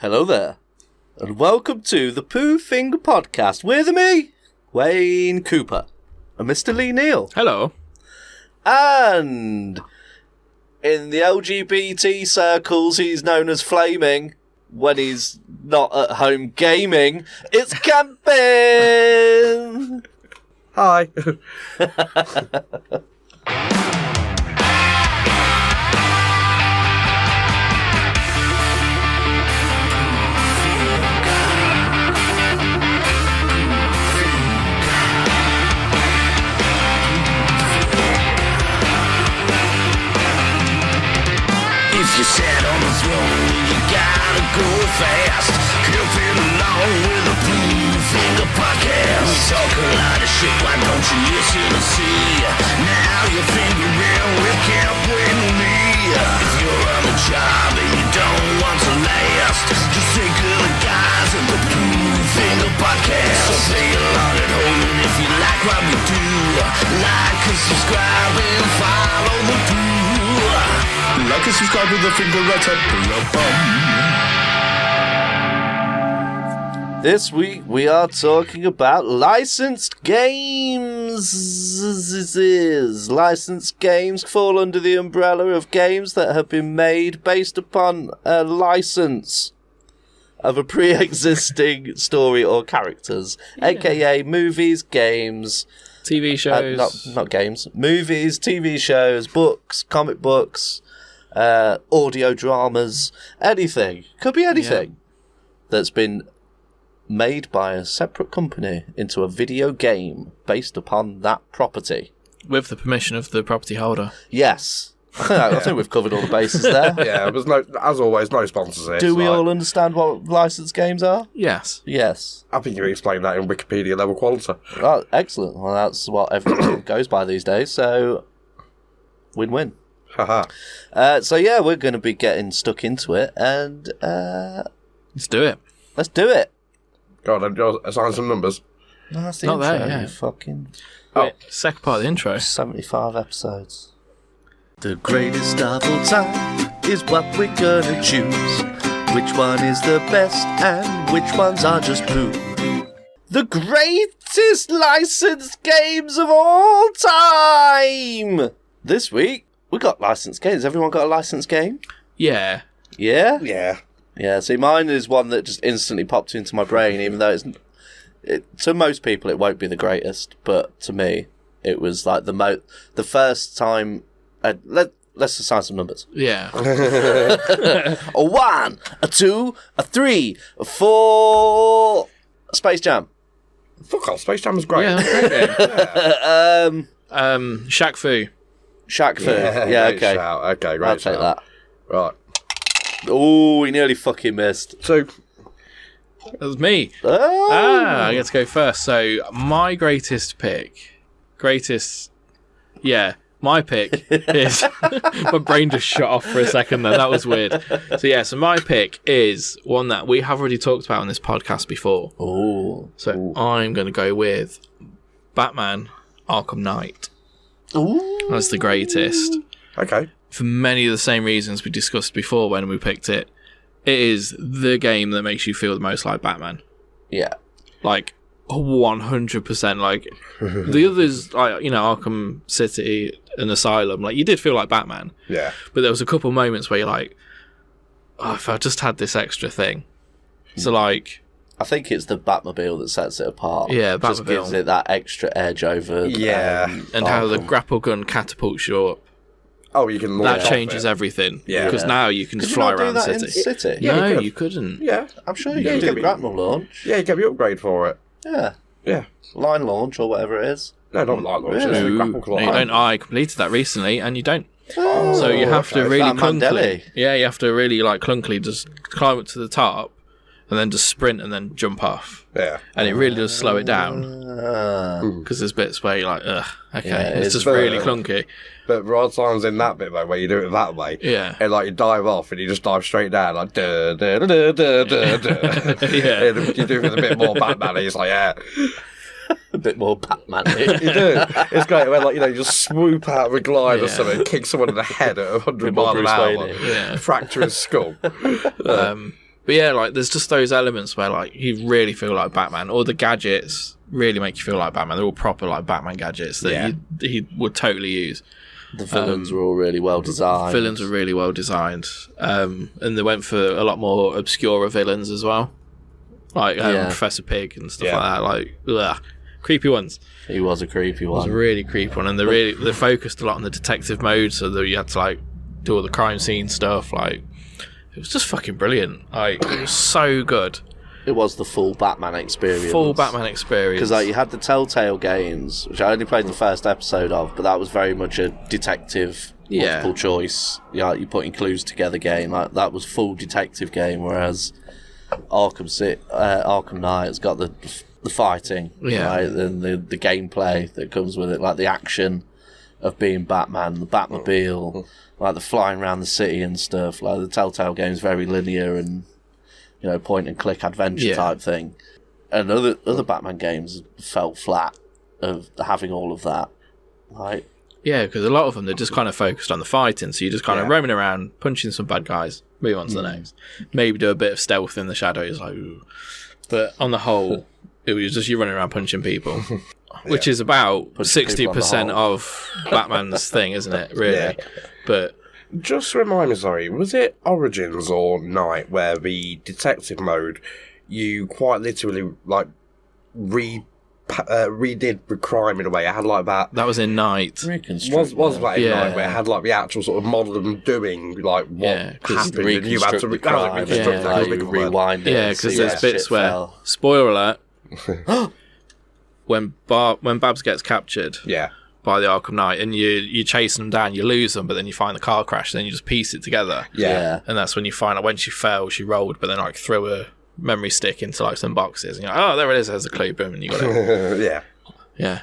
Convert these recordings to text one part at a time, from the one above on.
Hello there, and welcome to the Pooh Finger Podcast with me, Wayne Cooper, and Mr. Lee Neal. Hello. And in the LGBT circles, he's known as Flaming. When he's not at home gaming, it's camping! Hi. If you sat on the throne, you gotta go fast. Helping along with the Pooh Finger Podcast. We talk a lot of shit, why don't you listen and see? Now you're fingering with Camp with me. If you're on the job and you don't want to last, just think of the guys at the Pooh Finger Podcast. So play along at home, and if you like what we do, like and subscribe and follow the Pooh. Like and subscribe with the finger right up. This week we are talking about licensed games. Licensed games fall under the umbrella of games that have been made based upon a license of a pre-existing story or characters, aka movies, games, TV shows. not games, movies, TV shows, books, comic books, audio dramas, anything. Could be anything that's been made by a separate company into a video game based upon that property. With the permission of the property holder. Yes. I think we've covered all the bases there. Yeah, there's no, as always, no sponsors here. Do we all understand what licensed games are? Yes. Yes. I think you explained that in Wikipedia level quality. Oh, excellent. Well, that's what everyone goes by these days, so win-win. Haha. So yeah, we're going to be getting stuck into it, and Let's do it. let's do it. Go on, then, assign some numbers. No, that's the Not intro, there, yeah. you fucking Oh. Second part of the intro. 75 episodes. The greatest of all time is what we're gonna choose. Which one is the best and which ones are just poo? The greatest licensed games of all time! This week, we got licensed games. Everyone got a licensed game? Yeah. Yeah? Yeah. Yeah, see, mine is one that just instantly popped into my brain, even though to most people it won't be the greatest, but to me, it was like the first time. Let's assign some numbers. Yeah. A 1, a 2, a 3, a 4. Space Jam. Fuck off, Space Jam was great. Yeah, that's great game. Shaq Fu. Shaq Fu. Yeah, great okay. shout. Okay, great I'll take that. Right. Oh, he nearly fucking missed. So, That was me. Oh. I get to go first. So, my my pick is... my brain just shut off for a second there. That was weird. So my pick is one that we have already talked about on this podcast before. Oh. So, I'm going to go with Batman Arkham Knight. Ooh. That's the greatest. okay. For many of the same reasons we discussed before when we picked it. It is the game that makes you feel the most like Batman. Yeah. Like, 100%. Like, the others, like, you know, Arkham City and Asylum, like, you did feel like Batman. Yeah. But there was a couple moments where you're like, oh, if I just had this extra thing. So, like... I think it's the Batmobile that sets it apart. Yeah, Just Batmobile. gives it that extra edge over... Yeah. And how the Arkham. grapple gun catapults you up. Oh, you can launch That off changes it. everything. Yeah. Because now you can Could just you fly not do around the that city. in City? Yeah, No, you could. you couldn't. Yeah. I'm sure you Yeah, can you do get the me- grapnel launch. Yeah, you get the upgrade for it. Yeah. Yeah. Line launch or whatever it is. No, not light launch. Really? It's the No, grapple claw. you don't. I completed that recently, and you don't. Oh, So you have to okay. really That Mandela. clunkily. Yeah, you have to really like clunkily just climb up to the top, and then just sprint and then jump off. Yeah. And it really does slow it down Ah. because there's bits where you're like, ugh, okay, Yeah, it's it's just very- really clunky. But there are times in that bit, though, where you do it that way. Yeah. And, like, you dive off and you just dive straight down, like, duh, duh, duh, duh, duh, duh, duh. Yeah. And you do it with a bit more Batman, and it's like, yeah. A bit more Batman. You do. It's great when, like, you know, you just swoop out of a glide or Yeah. something, kick someone in the head at 100 Bit more miles an Bruce hour, Wayne. Yeah. fracture his skull. But yeah, like there's just those elements where like you really feel like Batman, or the gadgets really make you feel like Batman. They're all proper like Batman gadgets that he would totally use. The villains were all really well designed. Villains were really well designed, and they went for a lot more obscure villains as well, like Professor Pig and stuff like that. Like creepy ones. He was a creepy one. It was a really creepy one, and they focused a lot on the detective mode, so that you had to like do all the crime scene stuff. Like it was just fucking brilliant. Like it was so good. It was the full Batman experience. Because like you had the Telltale games, which I only played the first episode of, but that was very much a detective multiple choice. You're putting clues together game. Like that was full detective game, whereas Arkham Knight has got the fighting, right, and the gameplay that comes with it, like the action of being Batman, the Batmobile, like the flying around the city and stuff. Like the Telltale game is very linear and point and click adventure type thing, and other Batman games felt flat of having all of that, right? Yeah, because a lot of them, they're just kind of focused on the fighting, so you're just kind of roaming around, punching some bad guys, move on to the next. Maybe do a bit of stealth in the shadows, like, ooh. But on the whole, it was just you running around punching people, which is about 60% of Batman's thing, isn't it, really? Yeah. But just remind me, sorry, was it Origins or Night where the detective mode, you quite literally, like, redid the crime in a way? It had, like, that was in Night. Was that in Night, where it had, like, the actual sort of model of them doing, like, what happened, and you had to reconstruct rewind it. Yeah, because there's bits where, spoiler alert, when Babs gets captured... by the Arkham Knight, and you chase them down, you lose them, but then you find the car crash, then you just piece it together. Yeah. And that's when you find out when she fell, she rolled, but then like threw a memory stick into like some boxes, and you're like, oh, there it is, there's a clue, boom, and you got it. Yeah.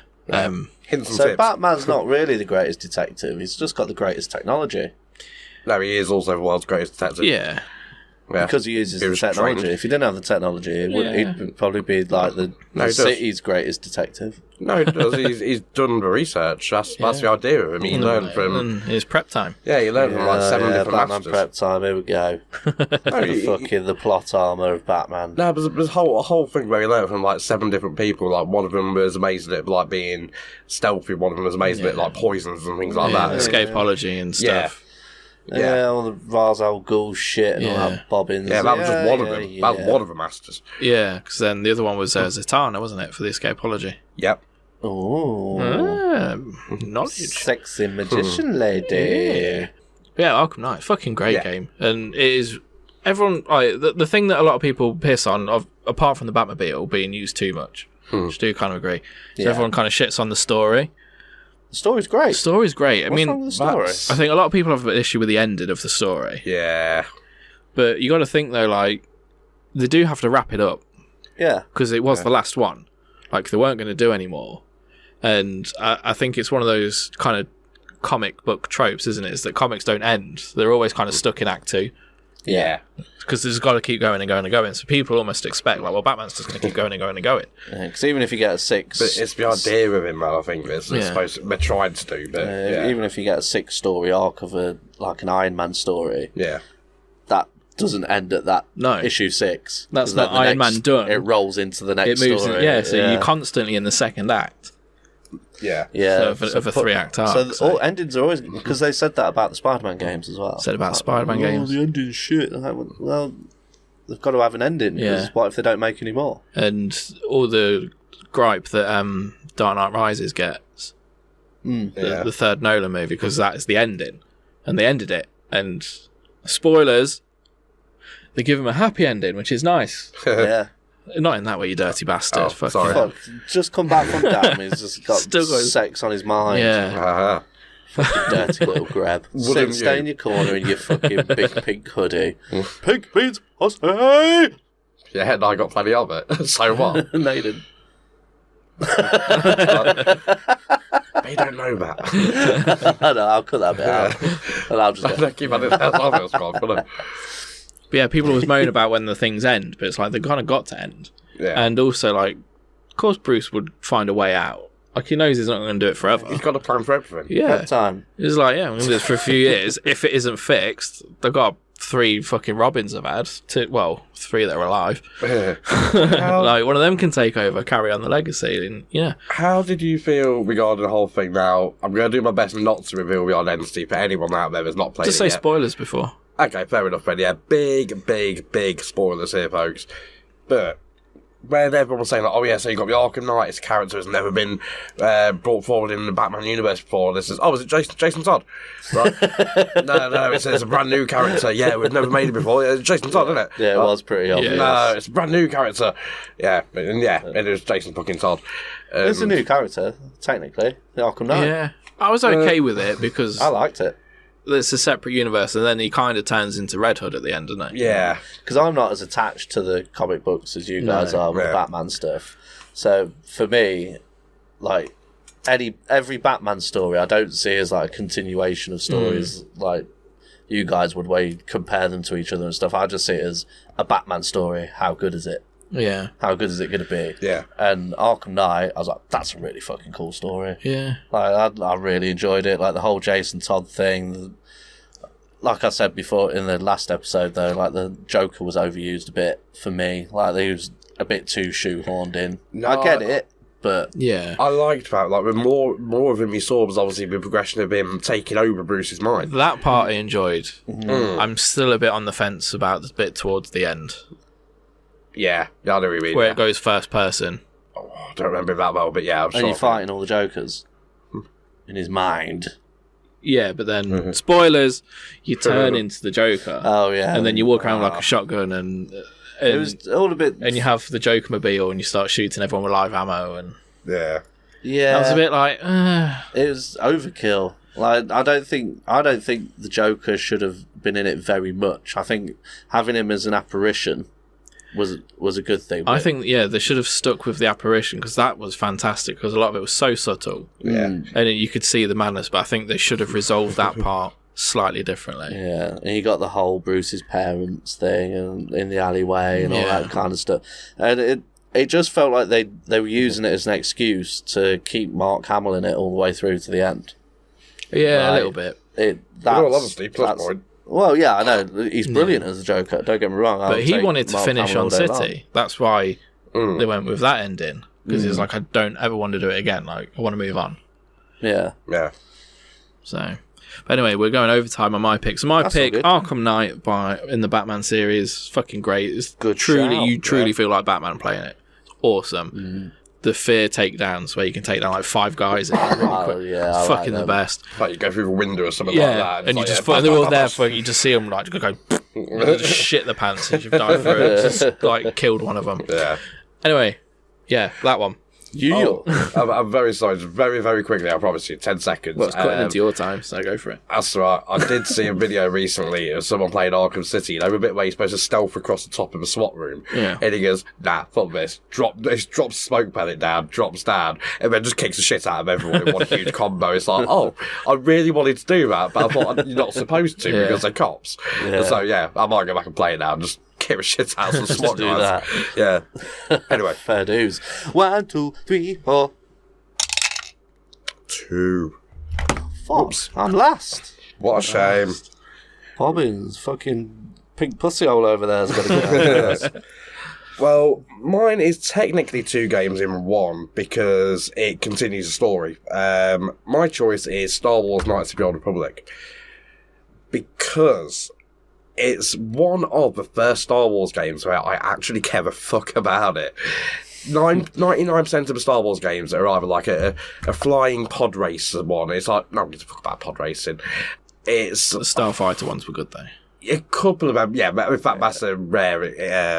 So Batman's not really the greatest detective, he's just got the greatest technology. No, he is also the world's greatest detective. Yeah. Because he uses the technology. Trained. If he didn't have the technology, he'd probably be like the city's greatest detective. No, he does. He's done the research. That's the idea of him. He learned from his prep time. Yeah, he learned from like 7 different Batman masters. prep time. Here we go. The plot armor of Batman. No, but there's a whole thing where he learned from like 7 different people. Like one of them was amazing at like being stealthy. One of them was amazing at like poisons and things like that. Escapology and stuff. All the Ra's al Ghul shit and all that bobbins. Yeah, that was just one of them. That was one of the masters. Yeah, because then the other one was Zatanna, wasn't it, for the escapology? Yep. Oh, knowledge. Sexy magician lady. Yeah, Arkham Knight, fucking great game, and it is. Everyone, like the thing that a lot of people piss on, apart from the Batmobile being used too much, which I do kind of agree. So everyone kind of shits on the story. The story's great. The story's great. What's wrong with the story? I think a lot of people have an issue with the ending of the story. Yeah. But you got to think though, like they do have to wrap it up. Yeah. Because it was the last one. Like they weren't going to do any more. And I think it's one of those kind of comic book tropes, isn't it? Is that comics don't end. They're always kind of stuck in Act 2. Yeah. Because there's got to keep going and going and going. So people almost expect, like, well, Batman's just going to keep going and going and going. Because even if you get a 6... But it's the idea of him, though, I think, it's supposed to, they're trying to do. But even if you get a 6-story arc of an Iron Man story, that doesn't end at that issue 6. That's not Iron Man done. It rolls into the next story. So you're constantly in the second act. Yeah. Of a 3-act arc. So all endings are always... Because they said that about the Spider-Man games as well. Said about Spider-Man games. The ending's shit. Like, well, they've got to have an ending. Because what if they don't make any more? And all the gripe that Dark Knight Rises gets. The third Nolan movie, because that is the ending. And they ended it. And spoilers, they give him a happy ending, which is nice. Yeah. Not in that way, you dirty bastard. Oh, sorry. Fuck, just come back from damn. He's just got sex on his mind. Yeah. Fucking dirty little grab. Stay in your corner in your fucking big pink hoodie. Pink means pussy! Yeah, and I got plenty of it. So what? No, you didn't. They don't know that. I know, I'll cut that bit out. And I'll just go. Keep on it. That's obvious, God. But yeah, people always moan about when the things end, but it's like they've kind of got to end. Yeah. And also, like, of course, Bruce would find a way out. Like, he knows he's not going to do it forever. He's got a plan for everything. Yeah. Prep time. He's like, yeah, I'm going to do this for a few years. If it isn't fixed, they've got 3 fucking Robins have had. 3 that are alive. How, Like, one of them can take over, carry on the legacy. And, yeah. how did you feel regarding the whole thing now? I'm going to do my best not to reveal the identity for anyone out there that's not played Just it say yet. spoilers before. Okay, fair enough, Ben. Yeah, big spoilers here, folks. But when everyone was saying, like, oh yeah, so you got the Arkham Knight, his character has never been brought forward in the Batman universe before. This is, is it Jason Todd? Right? no, it's a brand new character. Yeah, we've never made it before. Yeah, it's Jason Todd, isn't it? Yeah, it was pretty obvious. No, it's a brand new character. Yeah, it is Jason fucking Todd. It's a new character, technically. The Arkham Knight. Yeah. I was okay with it because I liked it. it's a separate universe, and then he kind of turns into Red Hood at the end, doesn't he? Yeah. Because I'm not as attached to the comic books as you guys are with yeah. the Batman stuff. So for me, like every Batman story, I don't see as like a continuation of stories like you guys would, where you compare them to each other and stuff. I just see it as a Batman story. How good is it? Yeah. How good is it going to be? Yeah. And Arkham Knight, I was like, that's a really fucking cool story. Yeah. Like I really enjoyed it. Like the whole Jason Todd thing. Like I said before in the last episode, though, like the Joker was overused a bit for me. Like he was a bit too shoehorned in. No, I get it, but Yeah. I liked that. Like, the more of him you saw was obviously the progression of him taking over Bruce's mind. That part I enjoyed. I'm still a bit on the fence about the bit towards the end, Yeah, I know what you mean. where Yeah. it goes first person. I don't remember that well, but yeah, I'm and sure. you're fighting all the Jokers in his mind. Yeah, but then, spoilers, you turn into the Joker. Oh yeah, And then you walk around with like a shotgun and it was all a bit. and you have the Joker-mobile and you start shooting everyone with live ammo, and Yeah. Yeah, that was a bit like, it was overkill. Like I don't think the Joker should have been in it very much. I think having him as an apparition was a good thing. I but- think, yeah, they should have stuck with the apparition, because that was fantastic, because a lot of it was so subtle. Yeah. And you could see the madness, but I think they should have resolved that part slightly differently. Yeah, and you got the whole Bruce's parents thing and in the alleyway and all Yeah. that kind of stuff. And it just felt like they were using it as an excuse to keep Mark Hamill in it all the way through to the end. Yeah, Right. a little bit. In all honesty, plus point. Well, yeah, I know. He's brilliant as a Joker, don't get me wrong. But he wanted to finish on City. That's why Mm. they went with that ending. Because he was like, I don't ever want to do it again. Like, I want to move on. Yeah. Yeah. So, but anyway, we're going overtime on my pick. So my That's all pick, good. Arkham Knight in the Batman series, fucking great. It's Good truly, shout, you truly feel like Batman playing it. It's awesome. The fear takedowns where you can take down like 5 guys in really quick. yeah, I Fucking like the them. best. Like you go through the window or something Yeah, like that. and you it's just like, and they're all there for you. Just see them like go just shit the pants as you've dived through it. Just like killed one of them. Yeah. Anyway, yeah, that one. I'm very sorry. Just very, very quickly, I promise you. 10 seconds. Well, it's cutting into your time, so go for it. That's right. I did see a video recently of someone playing Arkham City. You know, a bit where you're supposed to stealth across the top of a SWAT room. Yeah. And he goes, nah, fuck this. Drops smoke pellet down, drops down, and then just kicks the shit out of everyone in one huge combo. It's like, oh, I really wanted to do that, but I thought you're not supposed to Yeah. because they're cops. Yeah. So, yeah, I might go back and play it now and just kick the shit out of some SWAT do guys. that. Yeah. Anyway. Fair dues. 1, 2, 3, 4. 2. Fuck, I'm last. What a shame. Bobbins, fucking pink pussy all over there has got to go. Well, mine is technically 2 games in one because it continues the story. My choice is Star Wars Knights of the Old Republic because it's one of the first Star Wars games where I actually care a fuck about it. 99% of the Star Wars games are either like a flying pod race one. It's like, no, I don't give a fuck about pod racing. It's The Starfighter ones were good though. a couple of them, yeah, but in fact, that's a rare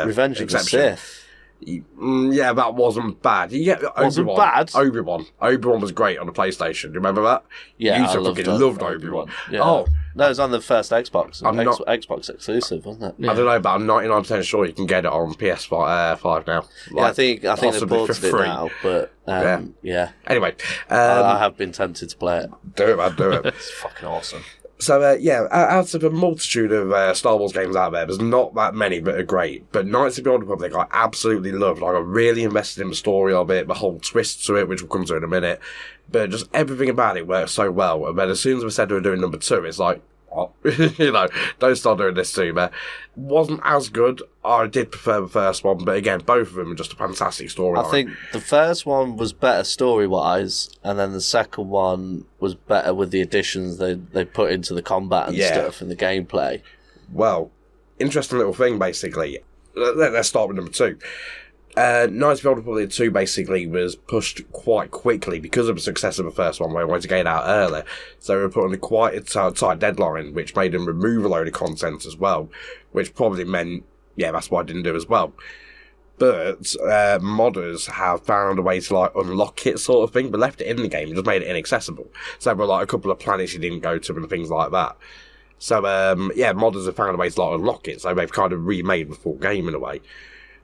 Revenge of the exception. Sith. Yeah, that wasn't bad. Yeah, Wasn't Obi-Wan. bad? Obi-Wan was great on the PlayStation. Do you remember that? Yeah, you I fucking loved Obi-Wan. Yeah. Oh, No, it was on the first Xbox. I'm not- Xbox exclusive, wasn't it? I don't know, but I'm 99% sure you can get it on PS5 5 now. Yeah, I think they possibly ported for it free. now, but yeah. Anyway, I have been tempted to play it. do it, man, do it. It's fucking awesome. So, yeah, out of a multitude of Star Wars games out there's not that many that are great. But Knights of the Old Republic, I absolutely loved. Like, I really invested in the story of it, the whole twist to it, which we'll come to in a minute. But just everything about it worked so well. And then as soon as we said we were doing number 2, it's like, what? You know, don't start doing this to me. Wasn't as good. I did prefer the first one, but again, both of them are just a fantastic storyline. I think the first one was better story-wise, and then the second one was better with the additions they put into the combat and stuff and the gameplay. Well, interesting little thing, basically. Let's start with number 2. Knights of the Old Republic 2 basically was pushed quite quickly because of the success of the first one, where they wanted to get it out early. So they were put on a quite tight deadline, which made them remove a load of content as well, which probably meant, that's why I didn't do as well. But modders have found a way to like unlock it, sort of thing, but left it in the game and just made it inaccessible. So there were like a couple of planets you didn't go to and things like that. So modders have found a way to like unlock it, so they've kind of remade the full game in a way.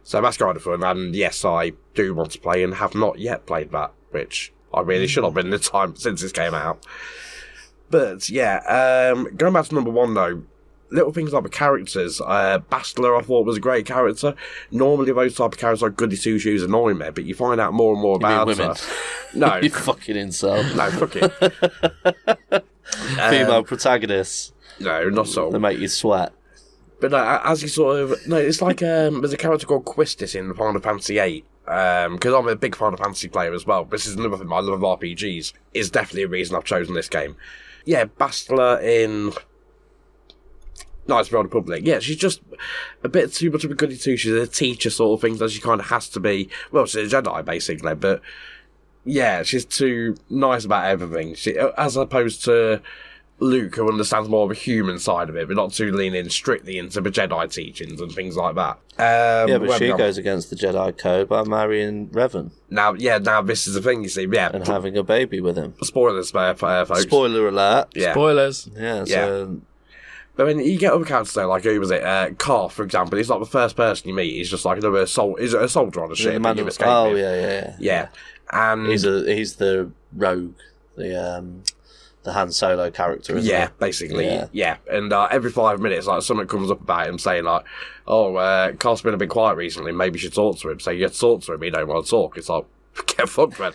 So that's kind of fun, and yes, I do want to play and have not yet played that, which I really should have been the time since this came out. But going back to number 1 though, little things like the characters. Bastila I thought was a great character. Normally those type of characters like goody two shoes annoy me, but you find out more and more about her. No. You fucking insult. No, fuck it. Female protagonists. No, not so. They make you sweat. But no, as you sort of... No, it's like there's a character called Quistis in Final Fantasy VIII. Because I'm a big Final Fantasy player as well. This is another thing, my love of RPGs is definitely a reason I've chosen this game. Yeah, Bastila in Knights of the Old Republic. Yeah, she's just a bit too much of a goody two. She's a teacher sort of thing, so she kind of has to be... Well, she's a Jedi, basically, but... Yeah, she's too nice about everything. As opposed to Luke, who understands more of a human side of it, but not too leaning strictly into the Jedi teachings and things like that. But she goes against the Jedi code by marrying Revan. Now this is the thing, you see, and having a baby with him. Spoilers, folks. Spoiler alert. Yeah. Spoilers. Yeah, so... But I mean, you get other characters though, like who was it? Carth, for example. He's not the first person you meet. He's just like another he's a soldier on a ship. Yeah. And he's the rogue, the Han Solo character, isn't he? Basically, yeah. And every 5 minutes, like something comes up about him saying like, "Oh, Carl's been a bit quiet recently. Maybe you should talk to him." So you get to talk to him, he don't want to talk. It's like, get fucked, man.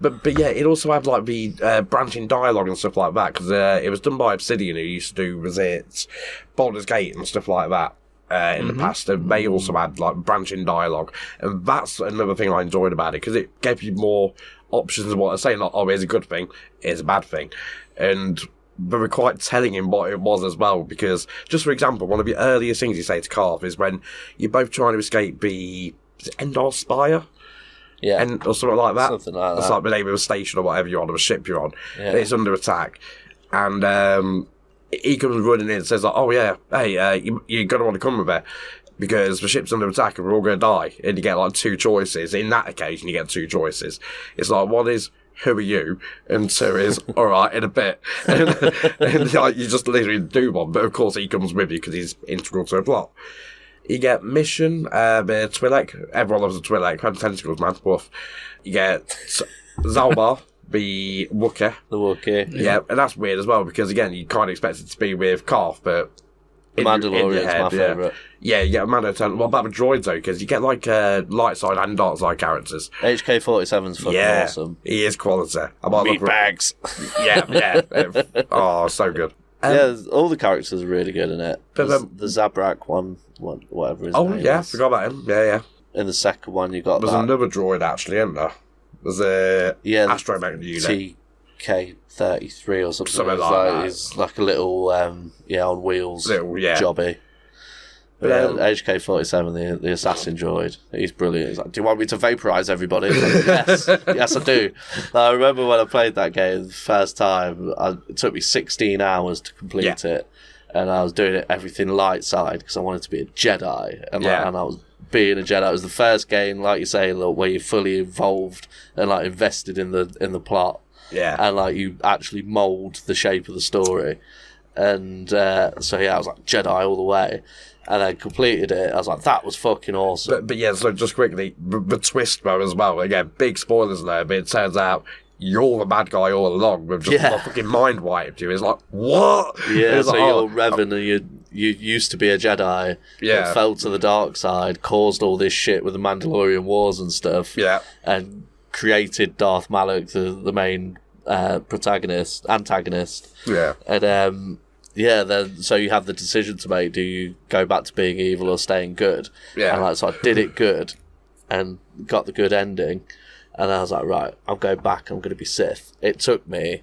But yeah, it also had like the branching dialogue and stuff like that, because it was done by Obsidian, who used to do Baldur's Gate and stuff like that. In the past, and they also had like branching dialogue, and that's another thing I enjoyed about it, because it gave you more options of what I say. Like, oh, here's a good thing, here's a bad thing, and they were quite telling him what it was as well. Because, just for example, one of the earliest things you say to Carth is when you're both trying to escape the Endor Spire. Yeah, or something like that. Something like that. It's like the name of a station or whatever you're on, or a ship you're on. Yeah. It's under attack, and he comes running in and says like, "Oh yeah, hey, you're gonna want to come with it because the ship's under attack and we're all gonna die." And you get like 2 choices. In that occasion, you get 2 choices. It's like, one is, who are you? And 2 is, all right, in a bit. And like, you just literally do one. But of course, he comes with you because he's integral to the plot. You get mission, the Twi'lek. Everyone loves the Twi'lek. Tentacles, man. Woof. You get Zalbar. The Wookiee. Yeah, and that's weird as well, because again, you kind of expect it to be with Carth, but Mandalorian's my favourite. Yeah, you get a Mando turn. What about the droids though? Because you get like light side and dark side characters. HK-47's fucking awesome. He is quality. Meat bags. Yeah. Oh, so good. All the characters are really good in it. The Zabrak one, whatever his name is. Oh yeah, forgot about him. Yeah. In the second one, you got There's another droid actually, isn't there? There's a astromech unit. TK-33 or something like that. It's like a little, on wheels jobby. But HK-47, the assassin droid, he's brilliant. He's like, "Do you want me to vaporise everybody?" Like, yes, I do. I remember when I played that game the first time, it took me 16 hours to complete it, and I was doing everything light side because I wanted to be a Jedi, and I was being a Jedi. It was the first game, like you say, where you're fully involved and like invested in the plot. Yeah. And like you actually mould the shape of the story. And I was like Jedi all the way. And I completed it. I was like, that was fucking awesome. But yeah, so just quickly, the twist though as well. Again, big spoilers there, but it turns out you're the bad guy all along with just my fucking mind wiped you. It's like, what? Yeah, so you're Revan and you used to be a Jedi, but fell to the dark side, caused all this shit with the Mandalorian Wars and stuff, and created Darth Malak, the main antagonist. Yeah. And then so you have the decision to make: do you go back to being evil or staying good? Yeah. And like, so I did it good, and got the good ending. And I was like, right, I'll go back. I'm going to be Sith. It took me,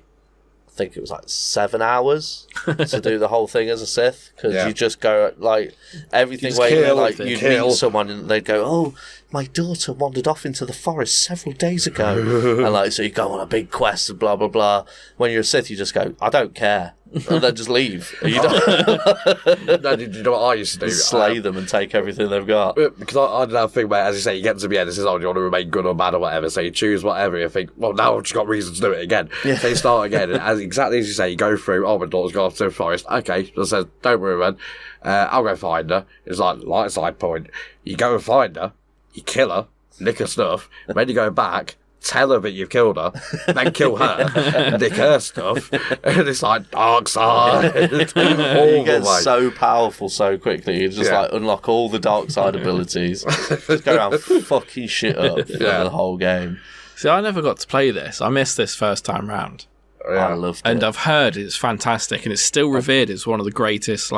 I think it was like 7 hours to do the whole thing as a Sith, because you just go like everything where you'd meet someone and they'd go, oh, my daughter wandered off into the forest several days ago, and like, so you go on a big quest and blah blah blah. When you're a Sith, you just go, I don't care, and then just leave. You don't No, do you know what I used to do? slay them and take everything they've got. Because I did have a thing where, as you say, you get to the end, this is, oh, do you want to remain good or bad or whatever, so you choose whatever, you think, well, now I've just got reason to do it again. So you start again, and exactly as you say, you go through, oh, my daughter's gone off to the forest, okay, so it says, don't worry, man, I'll go find her. It's like, light side point, you go and find her, you kill her, nick her stuff, then you go back, tell her that you've killed her, then kill her, nick her stuff, and it's like dark side. You get so powerful so quickly. You just like unlock all the dark side abilities. Just go around fucking shit up for the whole game. See, I never got to play this. I missed this first time round. I loved it. And I've heard it's fantastic, and it's still revered as one of the greatest,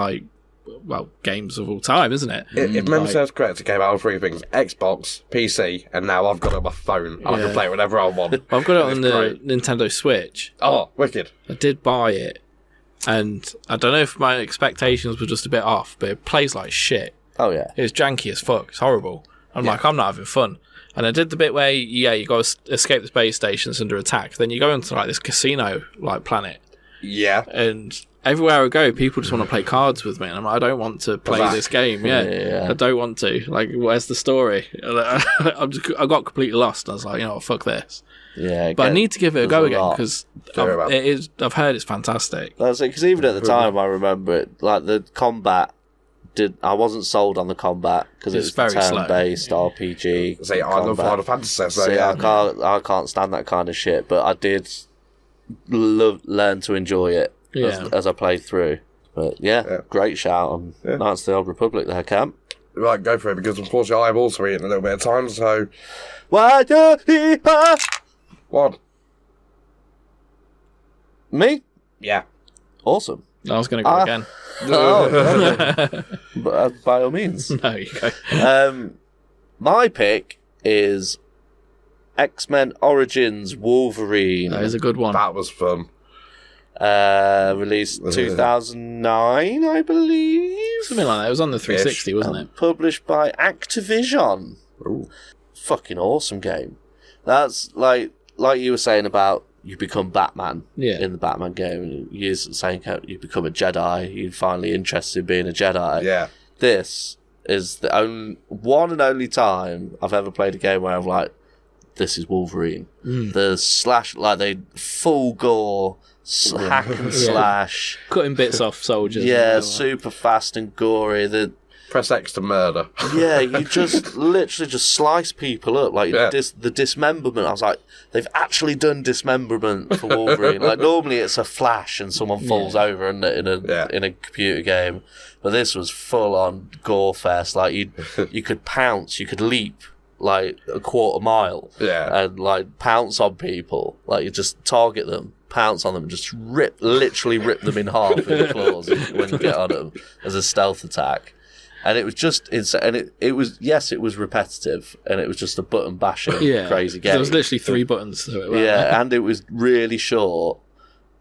games of all time, isn't it? If memory serves correct, it came out on 3 things: Xbox, PC, and now I've got it on my phone. I can play it whenever I want. I've got it on the Nintendo Switch. Oh, wicked. I did buy it, and I don't know if my expectations were just a bit off, but it plays like shit. Oh yeah, It was janky as fuck. It's horrible. I'm like, I'm not having fun. And I did the bit where, you got to escape the space stations under attack. Then you go into like this casino planet. Yeah. And everywhere I go, people just want to play cards with me, and I'm like, I don't want to play this game. I don't want to. Like, where's the story? I got completely lost. I was like, fuck this. Yeah, but I need to give it a go again, because I've heard it's fantastic. That's it. Because even at the time, I remember it. Like the combat, I wasn't sold on the combat because it's very turn-based RPG. See, I love Final Fantasy. So I can't stand that kind of shit. But I did learn to enjoy it. As I played through. But great shout on Knights of the Old Republic there, Camp. Right, go for it, because unfortunately I've also eaten a little bit of time, so... What? Me? Yeah. Awesome. I was going to go again. But, by all means. No, you go. My pick is X-Men Origins Wolverine. That is a good one. That was fun. Released 2009, I believe. Something like that. It was on the 360, wasn't it? Published by Activision. Ooh. Fucking awesome game. That's like you were saying about you become Batman in the Batman game. You're saying you become a Jedi. You're finally interested in being a Jedi. Yeah. This is the one and only time I've ever played a game where I'm like, this is Wolverine. The they full gore, hack and slash. Cutting bits off soldiers. Yeah, super fast and gory. Press X to murder. Yeah, you just literally just slice people up. Like the dismemberment, I was like, they've actually done dismemberment for Wolverine. Like normally it's a flash and someone falls over in a computer game. But this was full on gore fest. Like you could pounce, you could leap like a quarter mile, and like pounce on people. Like you just target them, pounce on them, and just literally rip them in half with your claws when you get on them as a stealth attack. And it was just insane. And it was repetitive, and it was just a button bashing crazy game. There was literally 3 buttons to it. And it was really short.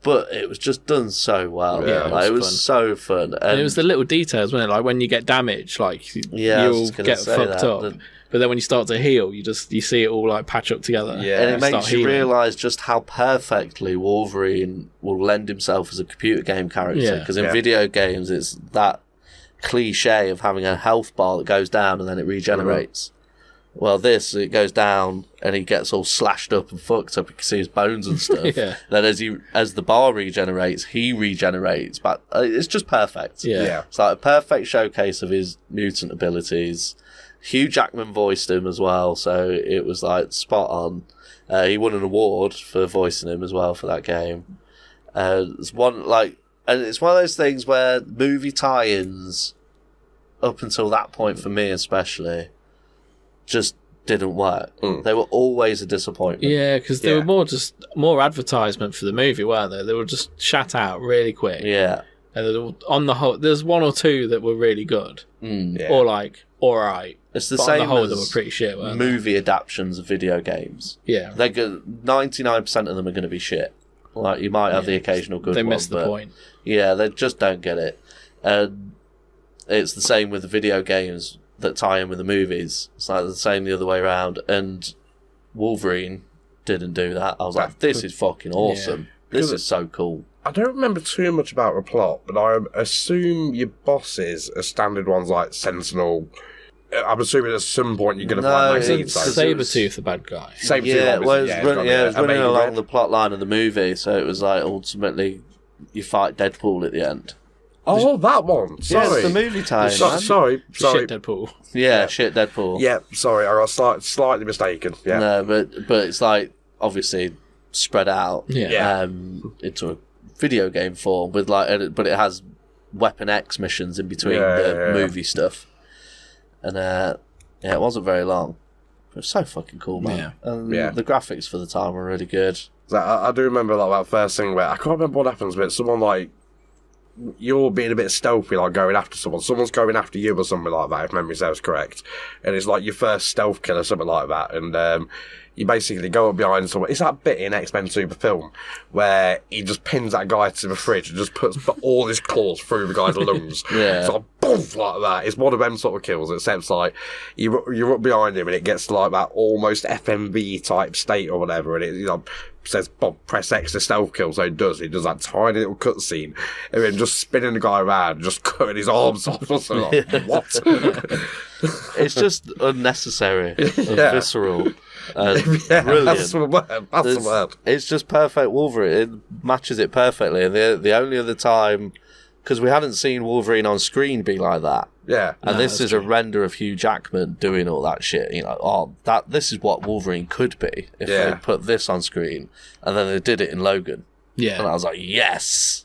But it was just done so well. Yeah, it was so fun. And it was the little details, wasn't it? Like when you get damaged, like you'll get fucked up. But then when you start to heal, you see it all like patch up together. Yeah, and it makes you realise just how perfectly Wolverine will lend himself as a computer game character. Because in video games, it's that cliche of having a health bar that goes down and then it regenerates. Well, it goes down and he gets all slashed up and fucked up. You can see his bones and stuff. Then as the bar regenerates, he regenerates. But it's just perfect. It's like a perfect showcase of his mutant abilities. Hugh Jackman voiced him as well, so it was like spot on. He won an award for voicing him as well for that game. It's one of those things where movie tie-ins, up until that point for me especially, just didn't work. They were always a disappointment. Yeah, because they were more advertisement for the movie, weren't they? They were just shat out really quick. Yeah. And on the whole, there's one or two that were really good, or like all right. It's the but same on the whole, as they were pretty shit. Weren't movie adaptations of video games. Yeah, 99% of them are going to be shit. Like you might have the occasional good one. They missed the point. Yeah, they just don't get it. And it's the same with the video games that tie in with the movies. It's like the same the other way around. And Wolverine didn't do that. I was like, this is fucking awesome. This is so cool. I don't remember too much about the plot, but I assume your bosses are standard ones like Sentinel. I'm assuming at some point you're going to find Magneto. Sabretooth, the bad guy. Yeah, it was running along the plot line of the movie, so it was like ultimately you fight Deadpool at the end. Oh, that one. Sorry. Yeah, it's the movie time. Sorry. Shit Deadpool. Yeah, shit Deadpool. Yeah, sorry, I got slightly mistaken. Yeah. No, but it's like obviously spread out into a video game form with but it has Weapon X missions in between the movie stuff. And it wasn't very long. It was so fucking cool, man. Yeah. And the graphics for the time were really good. So I do remember like that first thing where I can't remember what happens, but someone like you're being a bit stealthy, like going after someone. Someone's going after you or something like that, if memory serves correct. And it's like your first stealth kill or something like that. And you basically go up behind someone. It's that bit in X-Men Super Film where he just pins that guy to the fridge and just puts all his claws through the guy's lungs. Sort of boom, like that. It's one of them sort of kills, except like you're up behind him and it gets to like that almost FMV type state or whatever, and it says press X to stealth kill, so it does that tiny little cutscene and then just spinning the guy around, just cutting his arms off or something. Like, what? It's just unnecessary and visceral. Brilliant. That's the word. It's just perfect Wolverine. It matches it perfectly. And the only other time, because we hadn't seen Wolverine on screen be like that. Yeah. And this is a render of Hugh Jackman doing all that shit. You know, this is what Wolverine could be if they put this on screen. And then they did it in Logan. Yeah. And I was like, yes.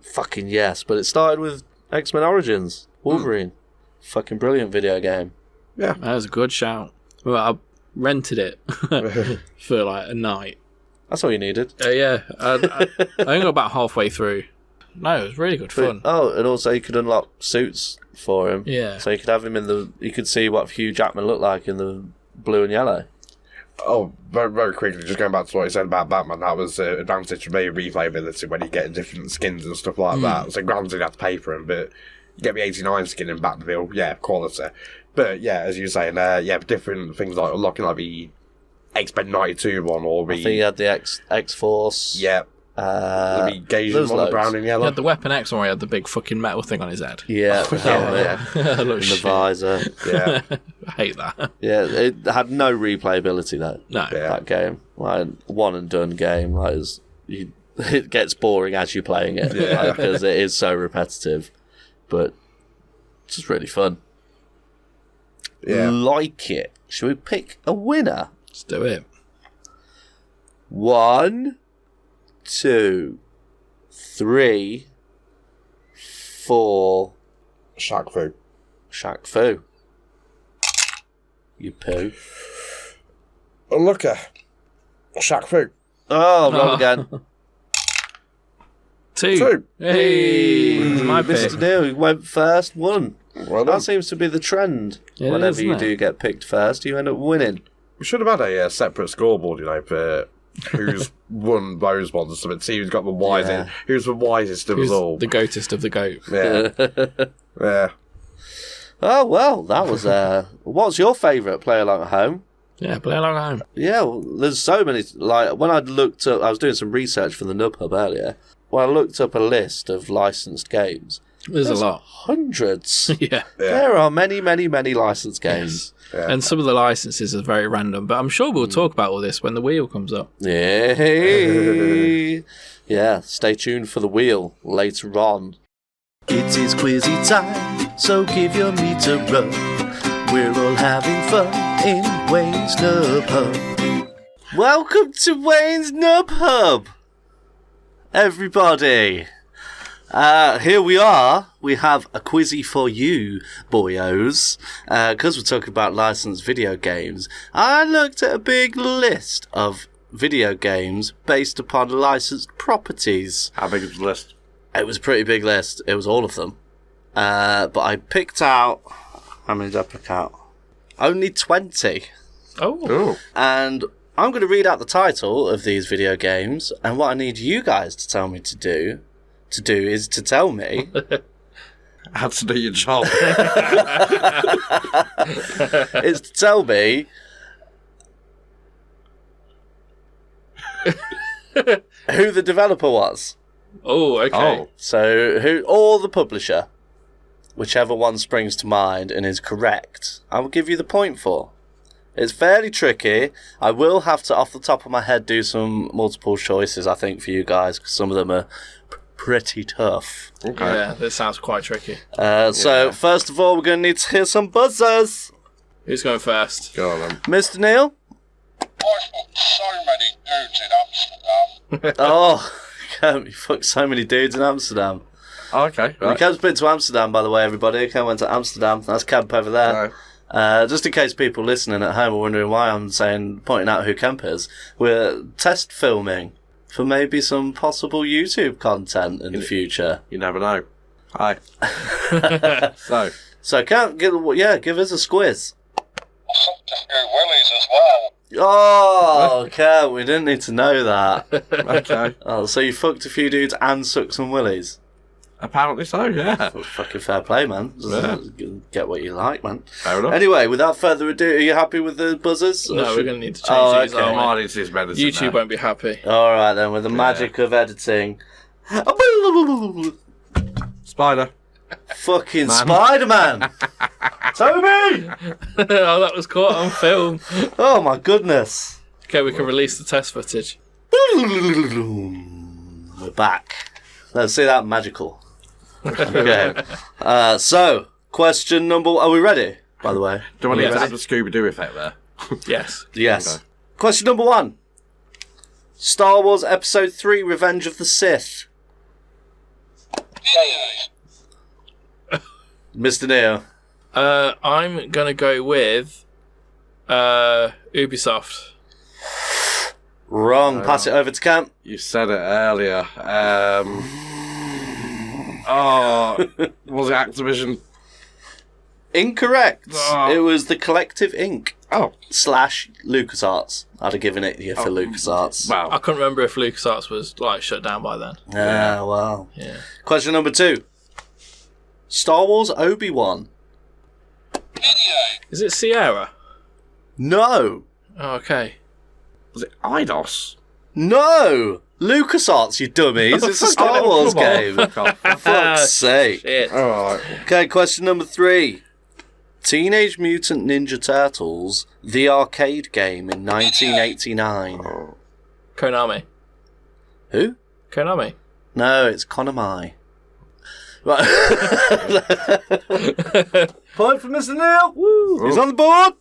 Fucking yes. But it started with X-Men Origins. Wolverine. Fucking brilliant video game. Yeah. That was a good shout. Well, I rented it for like a night. That's all you needed. Yeah. I only got about halfway through. No, it was really good fun. Oh, and also you could unlock suits for him. Yeah. So you could have him you could see what Hugh Jackman looked like in the blue and yellow. Oh, very, very quickly, just going back to what you said about Batman, that was an advantage for me, replayability, when you get different skins and stuff like that. So granted, you have to pay for them, but you get the 89 skin in Batmobile, quality. But yeah, as you were saying, different things like unlocking like the X-Men 92 one, or the... I think you had the X-Force. Yeah. The Gausian one, the brown and yellow. He had the Weapon X one where he had the big fucking metal thing on his head. Yeah, the helmet and the visor. Yeah. I hate that. Yeah, it had no replayability though. No. That game. Like, one and done game. Like, it gets boring as you're playing it. Because it is so repetitive. But it's just really fun. Yeah. Like it. Should we pick a winner? Let's do it. 1, 2, 3, 4. Shaq Fu. Shaq Fu. You poo. Unlucky. Shaq Fu. Oh, wrong again. 2. Hey, it's my pick. Mr. Neil went first, won. Well done. That seems to be the trend. It Whenever is, you isn't it? do get picked first, you end up winning. We should have had a separate scoreboard, for who's won those ones. So see who's got the wisest. Yeah. Who's the wisest of us all? The goatest of the goat. Yeah. Yeah. Oh, well, that was... what's your favourite Play Along at Home? Yeah, Play Along at Home. Yeah, well, there's so many... Like, when I looked up... I was doing some research for the Nub Hub earlier. When I looked up a list of licensed games... There's a lot. Hundreds. Yeah. There are many, many, many licensed games. Yeah. And some of the licenses are very random, but I'm sure we'll talk about all this when the wheel comes up. Yay! Yeah, stay tuned for the wheel later on. It is quizzy time, so give your meat a rub. We're all having fun in Wayne's Nub Hub. Welcome to Wayne's Nub Hub, everybody. Here we are we have a quizzy for you, boyos. Because we're talking about licensed video games, I looked at a big list of video games based upon licensed properties. How big is the list? It was a pretty big list. It was all of them. But I picked out... How many did I pick out? Only 20. Oh. And I'm going to read out the title of these video games, and what I need you guys to tell me to do is to tell me... How to do your job. It's to tell me... who the developer was. Oh, okay. So, who, or the publisher. Whichever one springs to mind and is correct, I will give you the point for. It's fairly tricky. I will have to, off the top of my head, do some multiple choices, I think, for you guys, because some of them are pretty tough. Okay. Yeah, this sounds quite tricky. So, first of all, we're going to need to hear some buzzers. Who's going first? Go on then. Mr. Neil? I fucked so many dudes in Amsterdam. Oh, you fucked so many dudes in Amsterdam. Oh, okay. Right. Kev's been to Amsterdam, by the way, everybody. Kev went to Amsterdam. That's Kemp over there. Right. Just in case people listening at home are wondering why I'm pointing out who Kemp is, we're test filming for maybe some possible YouTube content in the future. You never know. Hi. So Kemp, give us a squiz. I fucked a few willies as well. Oh, Kemp, we didn't need to know that. Okay. Oh, so you fucked a few dudes and sucked some willies. Apparently so, yeah. Well, fucking fair play, man. Yeah. Get what you like, man. Fair enough. Anyway, without further ado, are you happy with the buzzers? No, we're going to need to change these. okay. aren't we? Mine is his medicine YouTube now. won't be happy. All right, then, with the magic of editing. Spider. Fucking Spider-Man! Toby! Oh, that was caught on film. Oh, my goodness. Okay, we can release the test footage. We're back. Let's see that magical. Okay. So, question number... Are we ready, by the way? Do I need Yes. to add the Scooby-Doo effect there? Yes. Yes. Okay. Question number 1. Star Wars Episode 3, Revenge of the Sith. Mr. Neo. I'm going to go with Ubisoft. Wrong. Pass it over to Camp. You said it earlier. Was it Activision? Incorrect. Oh. It was the Collective Inc. Oh. / LucasArts. I'd have given it here for LucasArts. I Wow. couldn't remember if LucasArts was shut down by then. Ah, well. Yeah. Question number 2. Star Wars Obi-Wan. Is it Sierra? No. Oh, okay. Was it Eidos? No. LucasArts, you dummies. It's a Star Wars game. Fuck off. For fuck's sake. Shit. Alright. Okay, question number 3. Teenage Mutant Ninja Turtles, the arcade game in 1989. Konami. Who? Konami. No, it's Konami. Right. Point for Mr. Neil. Woo. He's on the board.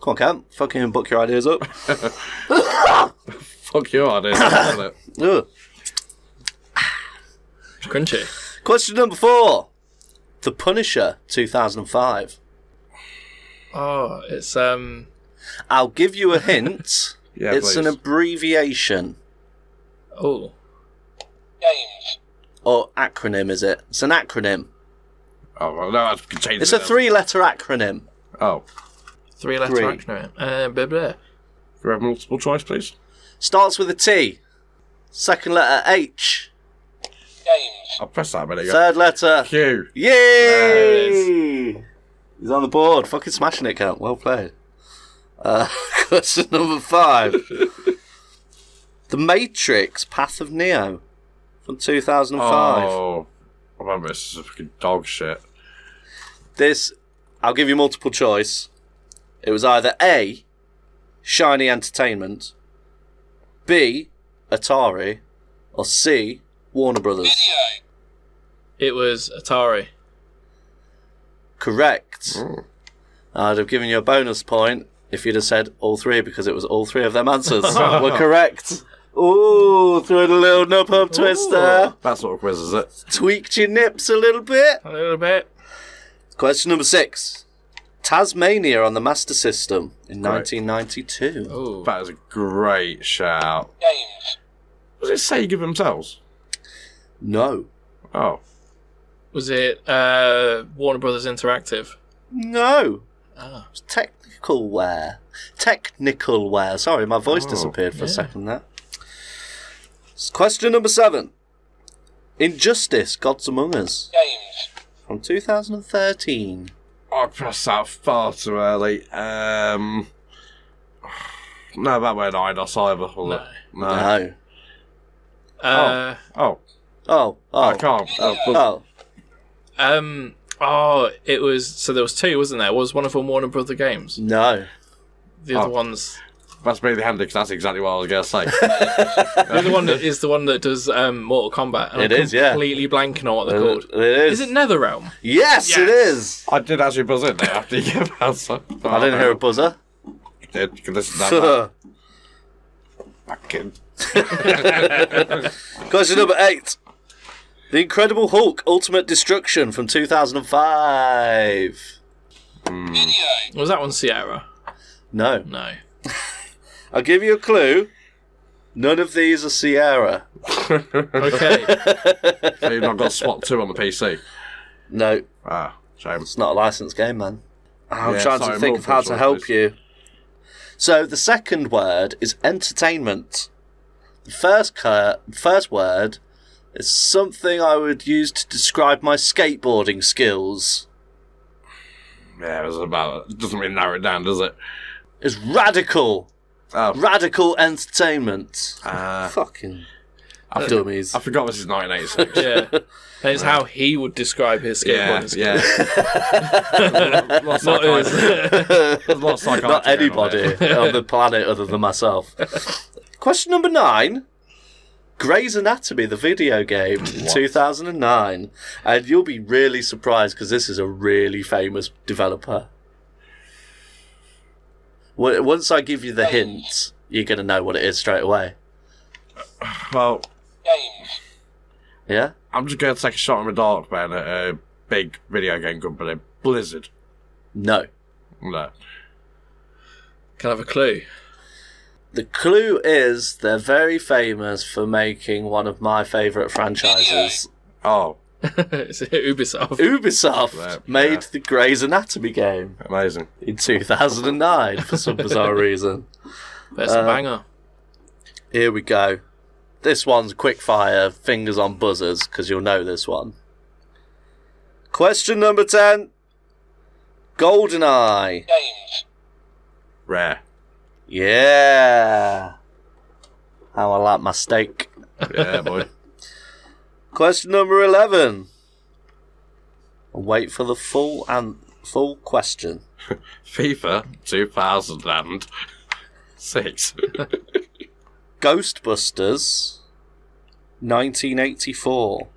Come on, Cam. Fucking book your ideas up. Fuck your idea, isn't it? Ugh. Crunchy. Question number 4. The Punisher, 2005. Oh, it's I'll give you a hint. Yeah, It's an please. abbreviation. Oh. Games. Or acronym, is it? It's an acronym. Oh, well, no, I can change It's it a now. 3-letter acronym. Oh. 3-letter Three. acronym. Blah, blah. Can we have multiple choice, please? Starts with a T. Second letter H. Games. I'll press that a minute ago. Third letter. Q. Yay! He's on the board. Fucking smashing it, Count. Well played. Question number 5. The Matrix: Path of Neo from 2005. Oh. I remember this is a freaking dog shit. This, I'll give you multiple choice. It was either A, Shiny Entertainment, B, Atari, or C, Warner Brothers. Video. It was Atari. Correct. I'd have given you a bonus point if you'd have said all 3 because it was all 3 of them answers were correct. Ooh, throwing a little nub-hub twister. That sort of quiz, is it? Tweaked your nips a little bit. A little bit. Question number 6. Tasmania on the Master System in Great. 1992. Ooh. That is a great shout. Games. Was it Sega themselves? No. Oh. Was it Warner Brothers Interactive? No. Ah. It's Technicalware. Technicalware. Sorry, my voice disappeared for a second there. Question number 7. Injustice, Gods Among Us. Games. From 2013. I pressed that far too early. No, that went IDOS either, was it? No. No. Oh. Oh. I can't. It was, so there was 2, wasn't there? Was one of them Warner Brother Games? No. The other one's, That's really handy because that's exactly what I was going to say. the other one is the one that does Mortal Kombat. And It I'm is, yeah. completely blanking on what they're called. It is. Is it NetherRealm? Yes, it Yes. is. I did actually buzz in there after you gave an answer. I didn't hear a buzzer. You did. You can listen to that. Fucking. Question number 8. The Incredible Hulk Ultimate Destruction from 2005. Video. Was that one Sierra? No. No. I'll give you a clue. None of these are Sierra. Okay. So you've not got SWAT 2 on the PC? No, Ah, shame. it's not a licensed game, man. I'm Yeah, trying sorry, to think of how multiple to help choices. you. So the second word is entertainment. The first word is something I would use to describe my skateboarding skills. Yeah, it was about. It doesn't really narrow it down, does it? It's radical. Oh. Radical entertainment. Uh, Fucking I dummies. I forgot this is 1986. Yeah. And it's how he would describe his skateboarding skills. Lots Not of his. Not anybody on the planet other than myself. Question number 9. Grey's Anatomy, the video game, in 2009. And you'll be really surprised because this is a really famous developer. Once I give you the hint, you're going to know what it is straight away. Well, Games. Yeah? I'm just going to take a shot in the dark, man, at a big video game company. Blizzard. No. No. Can I have a clue? The clue is they're very famous for making one of my favourite franchises. Oh, Is it Ubisoft? Ubisoft Yeah. made the Grey's Anatomy game amazing. in 2009 for some bizarre reason. That's a banger. Here we go. This one's quick fire, fingers on buzzers, because you'll know this one. Question number 10. GoldenEye. Games. Rare. Yeah. How I like my steak. Yeah, boy. Question number 11. Wait for the full question. FIFA 2006. Ghostbusters 1984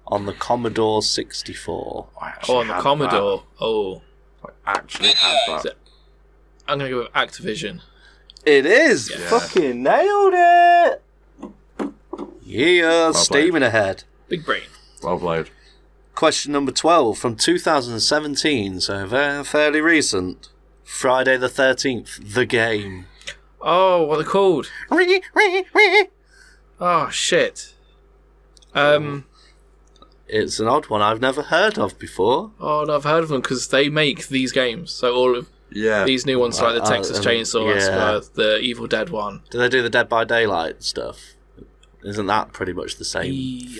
on the Commodore 64. I actually Oh, on the had Commodore. Oh. that. I actually had Is that. it- I'm going to go with Activision. It is. Yeah. Fucking nailed it. Yeah, steaming ahead. Big brain. Well played. Question number 12 from 2017, so fairly recent. Friday the 13th, the game. Oh, what are they called? Oh, shit. It's an odd one I've never heard of before. Oh, no, I've heard of them because they make these games. So all of Yeah. these new ones, like the Texas Chainsaw, yeah. the Evil Dead one. Do they do the Dead by Daylight stuff? Isn't that pretty much the same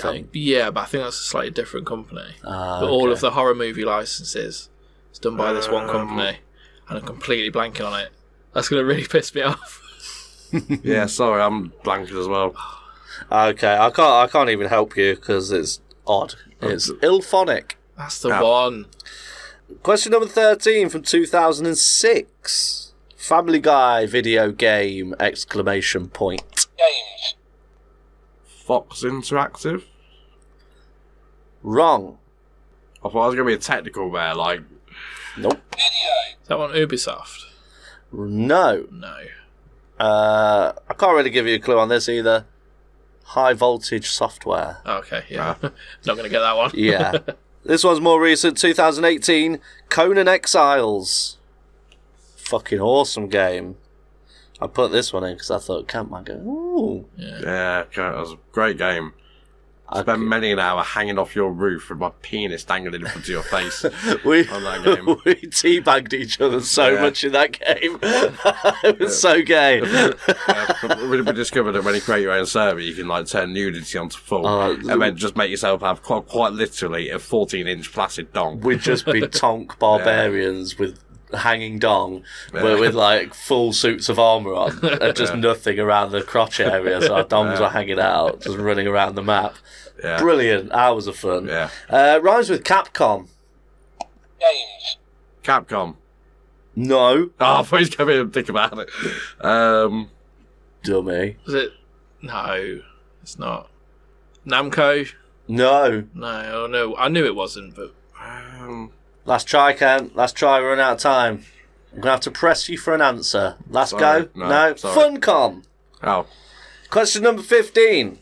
thing? Yeah, but I think that's a slightly different company. Ah, But all okay. of the horror movie licenses is done by this one company, and I'm completely blanking on it. That's going to really piss me off. Yeah, sorry, I'm blanking as well. Okay, I can't even help you because it's odd. It's Ilphonic. That's the one. Question number 13 from 2006. Family Guy video game, exclamation point. Games. Fox Interactive? Wrong. I thought I was going to be a technical there, like... Nope. Video. Is that one Ubisoft? No. No. I can't really give you a clue on this either. High voltage software. Okay, yeah. Not going to get that one. Yeah. This one's more recent, 2018, Conan Exiles. Fucking awesome game. I put this one in because I thought Camp might go, ooh. Yeah, it was a great game. I spent many an hour hanging off your roof with my penis dangling in front of your face we on that game. we teabagged each other so much in that game. It was so gay. We discovered that when you create your own server, you can like turn nudity onto full, and then just make yourself have quite literally a 14-inch flaccid dong. We'd just be tonk barbarians with hanging dong, but with like full suits of armour on, and just nothing around the crotch area, so our dongs were hanging out, just running around the map. Yeah. Brilliant, hours of fun. Yeah. Rhymes with Capcom. Games. Capcom. No. Oh, please come in and think about it. Dummy. Was it? No, it's not. Namco? No. No, I knew it wasn't, but... Last try, Ken. Last try, we're running out of time. I'm going to have to press you for an answer. Last Sorry, go? no, sorry. Funcom. Oh. Question number 15.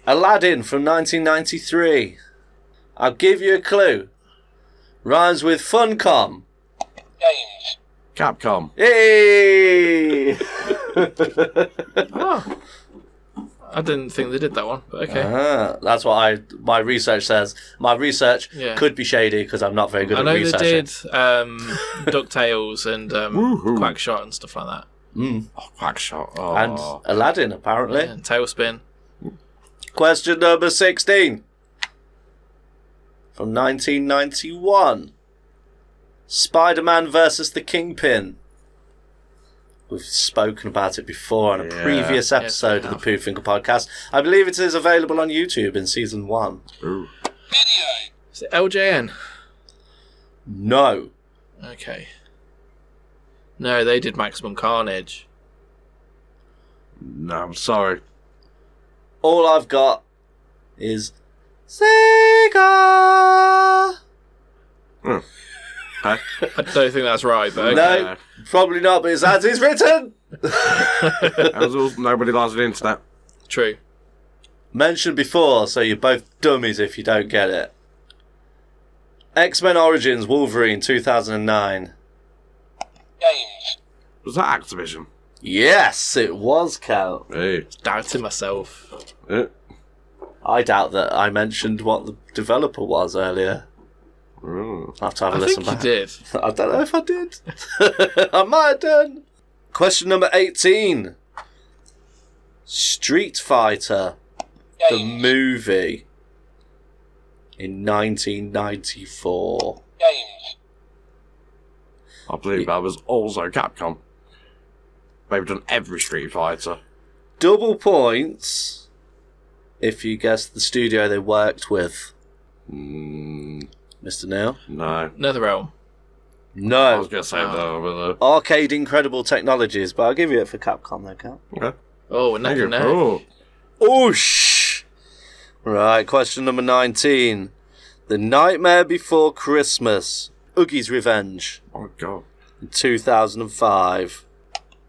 Aladdin from 1993. I'll give you a clue. Rhymes with Funcom. Games. Capcom. Hey! Oh. I didn't think they did that one, but okay. That's what my research says. My research could be shady because I'm not very good I at know researching. they did DuckTales and Quackshot and stuff like that. Oh, Quackshot. Oh. And Aladdin, apparently. Yeah, and Tailspin. Question number 16. From 1991. Spider-Man versus the Kingpin. We've spoken about it before on a previous episode of the Pooh Finger podcast. I believe it is available on YouTube in season 1. Ooh. Video. Is it LJN? No. Okay. No, they did Maximum Carnage. No, I'm sorry. All I've got is Sega. Huh? I don't think that's right, but okay. No, probably not, but it's as it's written. Nobody likes the internet. True. Mentioned before, so you're both dummies if you don't get it. X-Men Origins Wolverine 2009. Games. Was that Activision? Yes, it was, Cal. Hey. Doubting myself. I doubt that I mentioned what the developer was earlier. Ooh. I'll have to have a I listen think back. you did. I don't know if I did. I might have done. Question number 18. Street Fighter, the Games. movie, in 1994. Games. I believe that was also Capcom. They've done every Street Fighter. Double points if you guess the studio they worked with. Mr. Neil? No. NetherRealm. I No. was going to say no, Arcade Incredible Technologies, but I'll give you it for Capcom, though, Cal. but... Okay. Oh, we're neck and neck. Oh. Oosh! Right, question number 19. The Nightmare Before Christmas, Oogie's Revenge, Oh, God. in 2005.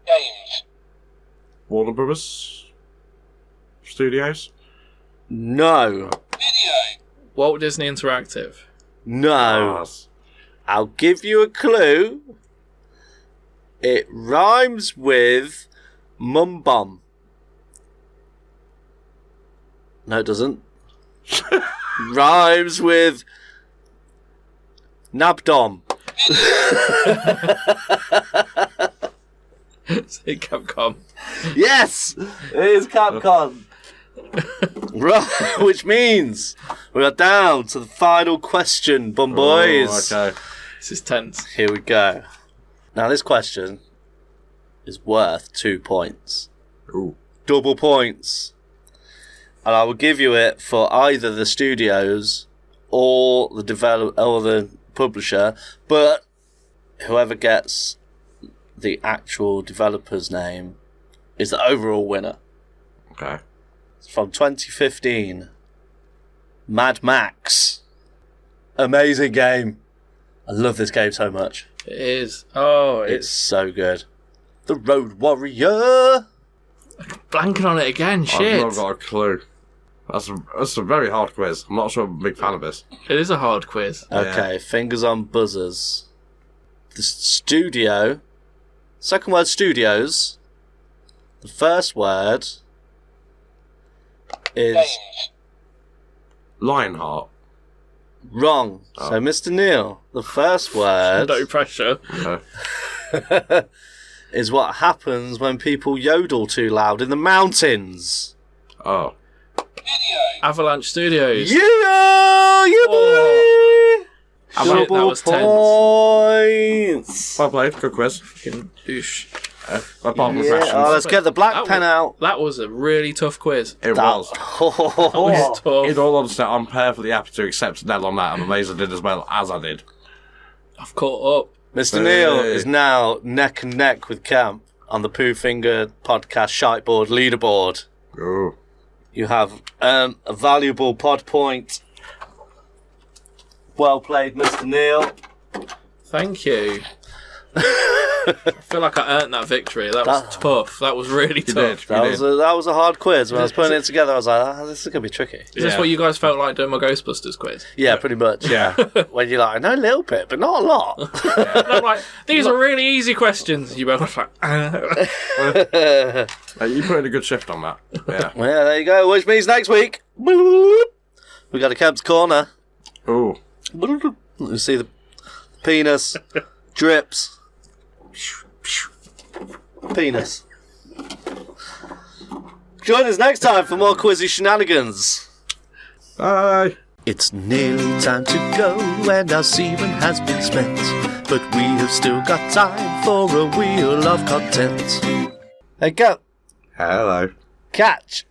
Games. Warner Brothers Studios? No. Video. Walt Disney Interactive. No. Pass. I'll give you a clue. It rhymes with Mum Bum. No, it doesn't. Rhymes with Nabdom. Say Capcom. Yes! It is Capcom. Right, which means we are down to the final question, bum boys. Oh, okay. This is tense. Here we go. Now, this question is worth 2 points. Ooh. Double points. And I will give you it for either the studios or the publisher, but whoever gets the actual developer's name is the overall winner. Okay. It's from 2015. Mad Max. Amazing game. I love this game so much. It is. Oh, It's so good. The Road Warrior. Blanking on it again. Shit. I've not got a clue. That's a very hard quiz. I'm not sure I'm a big fan of this. It is a hard quiz. Okay, fingers on buzzers. The studio. Second word, studios. The first word is Games. Lionheart. wrong. So, Mr. Neil, the first word No pressure. is what happens when people yodel too loud in the mountains. Oh. Video. Avalanche Studios. Yeah, yeah, boy! Shit, that was tense. Points. Well played. Good quiz. Fucking douche. Apart from Yeah, questions. let's get the black That pen was- out. That was a really tough quiz. It was. That was tough. In all honesty, I'm perfectly happy to accept Nell on that. I'm amazed I did as well as I did. I've caught up. Mr. Neil Hey. is now neck and neck with Camp on the Pooh Finger podcast shiteboard leaderboard. Oh. You have a valuable pod point. Well played, Mr. Neil. Thank you. I feel like I earned that victory. That was tough. That was really You tough. did. That was a hard quiz. When I was putting it together, I was like, this is going to be tricky. Is this Yeah. what you guys felt like doing my Ghostbusters quiz? Yeah, pretty much. Yeah. When you're like, I know a little bit, but not a lot. And I'm like, these are really easy questions. You both like, You put in a good shift on that. Yeah. Yeah, there you go. Which means next week, we got a Camp's Corner. Ooh. You see the penis drips. Penis. Join us next time for more quizzy shenanigans. Bye. It's nearly time to go and our semen has been spent, but we have still got time for a wheel of content. Hey, go. Hello. Catch.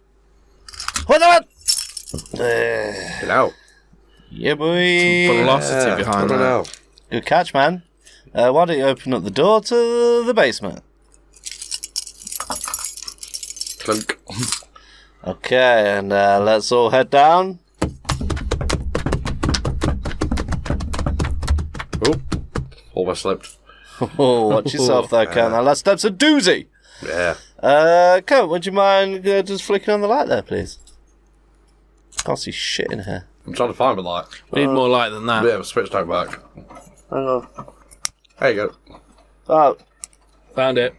What the? Hello. Yeah, boy. velocity behind that. Hello. Good catch, man. Why don't you open up the door to the basement? Clunk. Okay, and let's all head down. Oh. Almost slipped. Oh, watch yourself there, Kurt. Now, last step's a doozy. Yeah. Kurt, would you mind just flicking on the light there, please? Can't see shit in here. I'm trying to find the light. We need more light than that. Yeah, switch don't work. Hang on. There you go. Oh, Found it.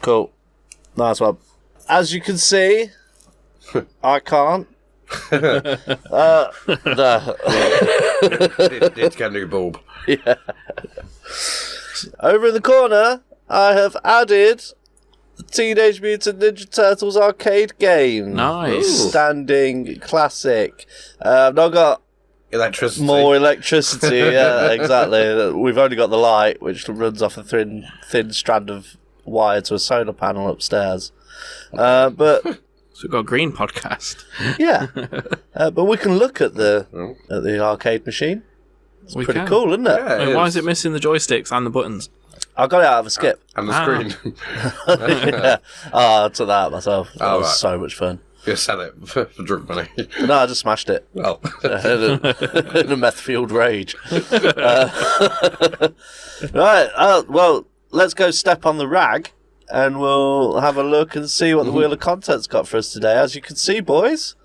cool. Nice one. As you can see, I can't. There. It's getting a bulb. Over in the corner, I have added the Teenage Mutant Ninja Turtles arcade game. Nice. Standing classic. I've not got Electricity. more electricity. Yeah, exactly. We've only got the light, which runs off a thin strand of wire to a solar panel upstairs. But So we've got a green podcast. yeah, but we can look at the arcade machine. It's We pretty can. cool, isn't it? Yeah, Wait, why is it missing the joysticks and the buttons? I got it out of a skip. And the Ah. screen. Yeah. Oh, I took that out myself. That Oh, was right. so much fun. You sell it for drug money. No, I just smashed it. Well. In a meth-fueled rage. Right, well, let's go step on the rag and we'll have a look and see what the Wheel of Content's got for us today. As you can see, boys,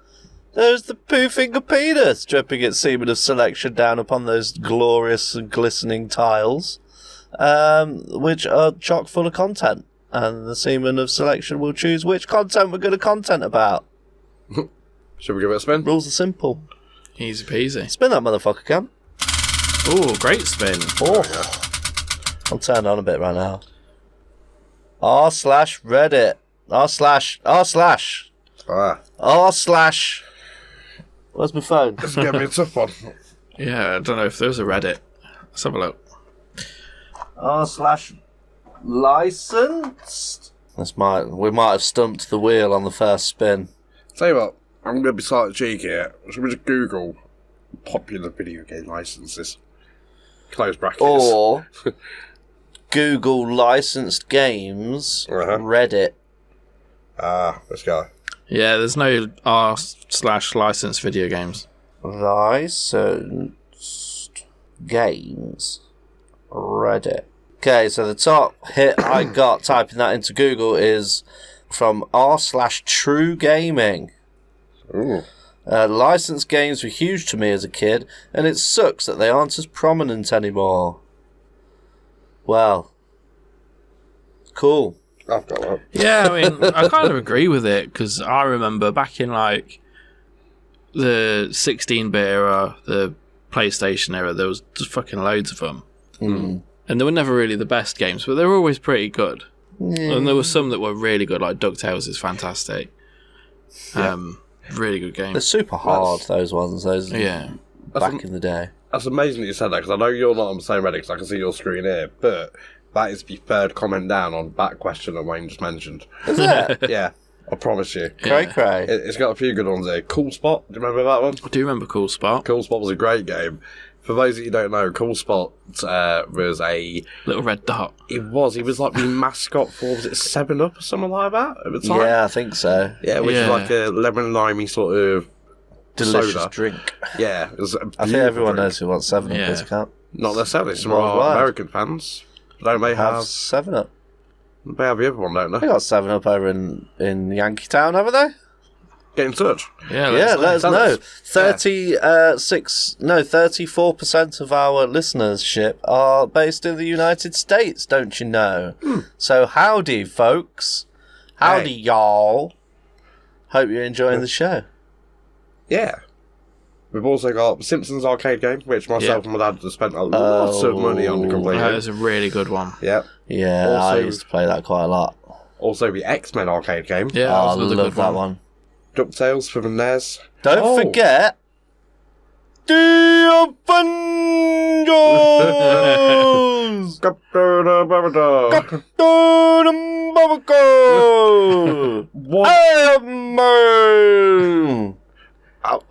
there's the Pooh Finger penis dripping its semen of selection down upon those glorious and glistening tiles, which are chock full of content. And the semen of selection will choose which content we're going to content about. Should we give it a spin? Rules are simple. Easy peasy. Spin that motherfucker, Cam. Ooh, great spin. Oh, I'm turned on a bit right now. r/Reddit. r/. Where's my phone? This is going to be a tough one. Yeah, I don't know if there's a Reddit. Let's have a look. r/licensed. We might have stumped the wheel on the first spin. Tell you what, I'm going to be slightly cheeky here. Should we just Google popular video game licenses? Close brackets. Or Google licensed games, Uh-huh. Reddit. Let's go. Yeah, there's no r/licensed video games. Licensed games, Reddit. Okay, so the top hit I got typing that into Google is from r/True Gaming. Ooh. Licensed games were huge to me as a kid, and it sucks that they aren't as prominent anymore. Well, cool. I've got that. Yeah, I mean, I kind of agree with it, because I remember back in, like, the 16-bit era, the PlayStation era, there was just fucking loads of them. Mm. And they were never really the best games, but they were always pretty good. And there were some that were really good, like DuckTales is fantastic. Really good game. They're super hard, those ones. Those Yeah. back in the day. That's amazing that you said that, because I know you're not on the same Reddit, because I can see your screen here, but that is the third comment down on that question that Wayne just mentioned. Is it? Yeah, I promise you. Cray cray. It's got a few good ones here. Cool Spot, do you remember that one? I do remember Cool Spot. Cool Spot was a great game. For those that you don't know, Cool Spot was a... Little red dot. He was like the mascot for, was it 7-Up or something like that at the time? Yeah, I think so. Yeah, which is Yeah. like a lemon and limey sort of Delicious soda. drink. Yeah, it was a I think beautiful everyone drink. knows who wants 7 Up Yeah. is, can't Not necessarily, some Worldwide. American fans. Don't they have have... 7 Up. They have the other one, don't They they? got 7 Up over in Yankee Town, haven't they? Get in touch. Yeah, Yeah, let us Tell know. us. 34% of our listenership are based in the United States, don't you know? So howdy, folks. Howdy, Hey. y'all. Hope you're enjoying the show. Yeah. We've also got Simpsons arcade game, which myself and my dad have spent a lot of money on completing. That is a really good one. Yeah. Yeah, I Also- used to play that quite a lot. Also the X-Men arcade game. Yeah, that I was another love good that one. one. DuckTales for the NES. Don't Oh. forget the Avengers! Captain America. Captain America! What? Iron Man!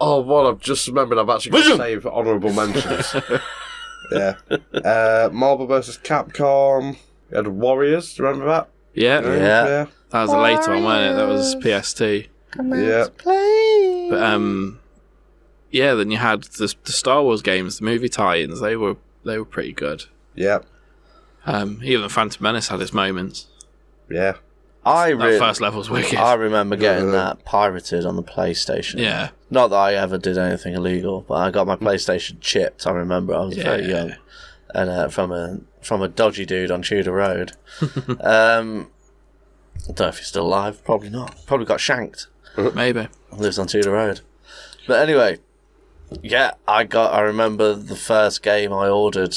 Oh, well, I've just remembered I've actually got to Vision. save honourable mentions. Yeah. Marvel vs. Capcom. You had Warriors, do you remember that? Yeah, Yeah. that was a later one, wasn't it? That was PS2. Yeah. But yeah, then you had the Star Wars games, the movie tie-ins. They were pretty good. Yeah. Even the Phantom Menace had its moments. Yeah. That first level's wicked. I remember getting that pirated on the PlayStation. Yeah. Not that I ever did anything illegal, but I got my PlayStation chipped. I remember I was very young, and from a dodgy dude on Tudor Road. I don't know if he's still alive. Probably not. Probably got shanked. Maybe. Lives on Tudor Road. But anyway, yeah, I remember the first game I ordered